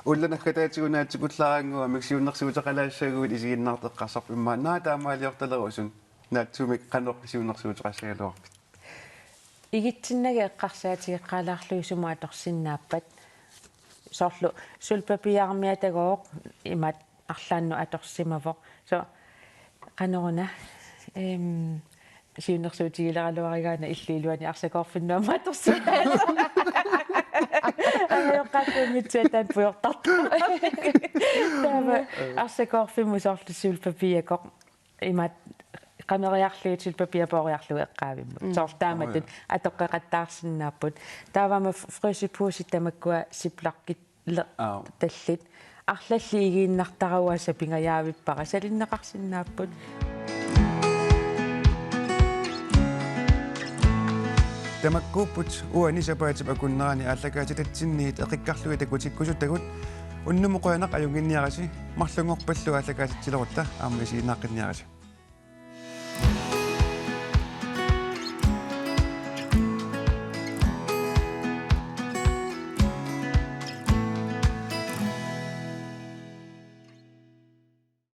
улланаккатаатигунаатикуллаарангуа миксиуннэрсуутеқалаассагуут исигиннаартеққарсарп имма наа таамаалиорталерусун наатсумик канеқ сиуннэрсуутеқассагалуарпит игитсиннаге эққарсаатигеққалаарлуисумаа торсиннааппат соорлу сулпапиармиатагоо имат арлаанну аторсимавоқ со канеруна сиуннэрсуутигилералуаригаана иллиилуани арсакорфиннуама аторсинааса аёққаккумитсуатаан пуйортарта тава арсакорфиму соорлу сулпапиакоқ имат qameriarluut sulpapiapooriarlu eqqaavimmu soortaamattut atoqqeqattaarsinnaapпут таавама фрисипуусит тамаккуа сипларкит таллит арлаллигииннартаруаса пингаяавиппара салиннеқарсинааппут тамаккууппут уанисапаатип акуннерани ааллакаатитатсинниит эқиккарлуи такутиккусуттагут уннумоқуянақ аюнгинниараси марлунгорпаллу ааллакаатитсилерутта аамисииннааққинниараси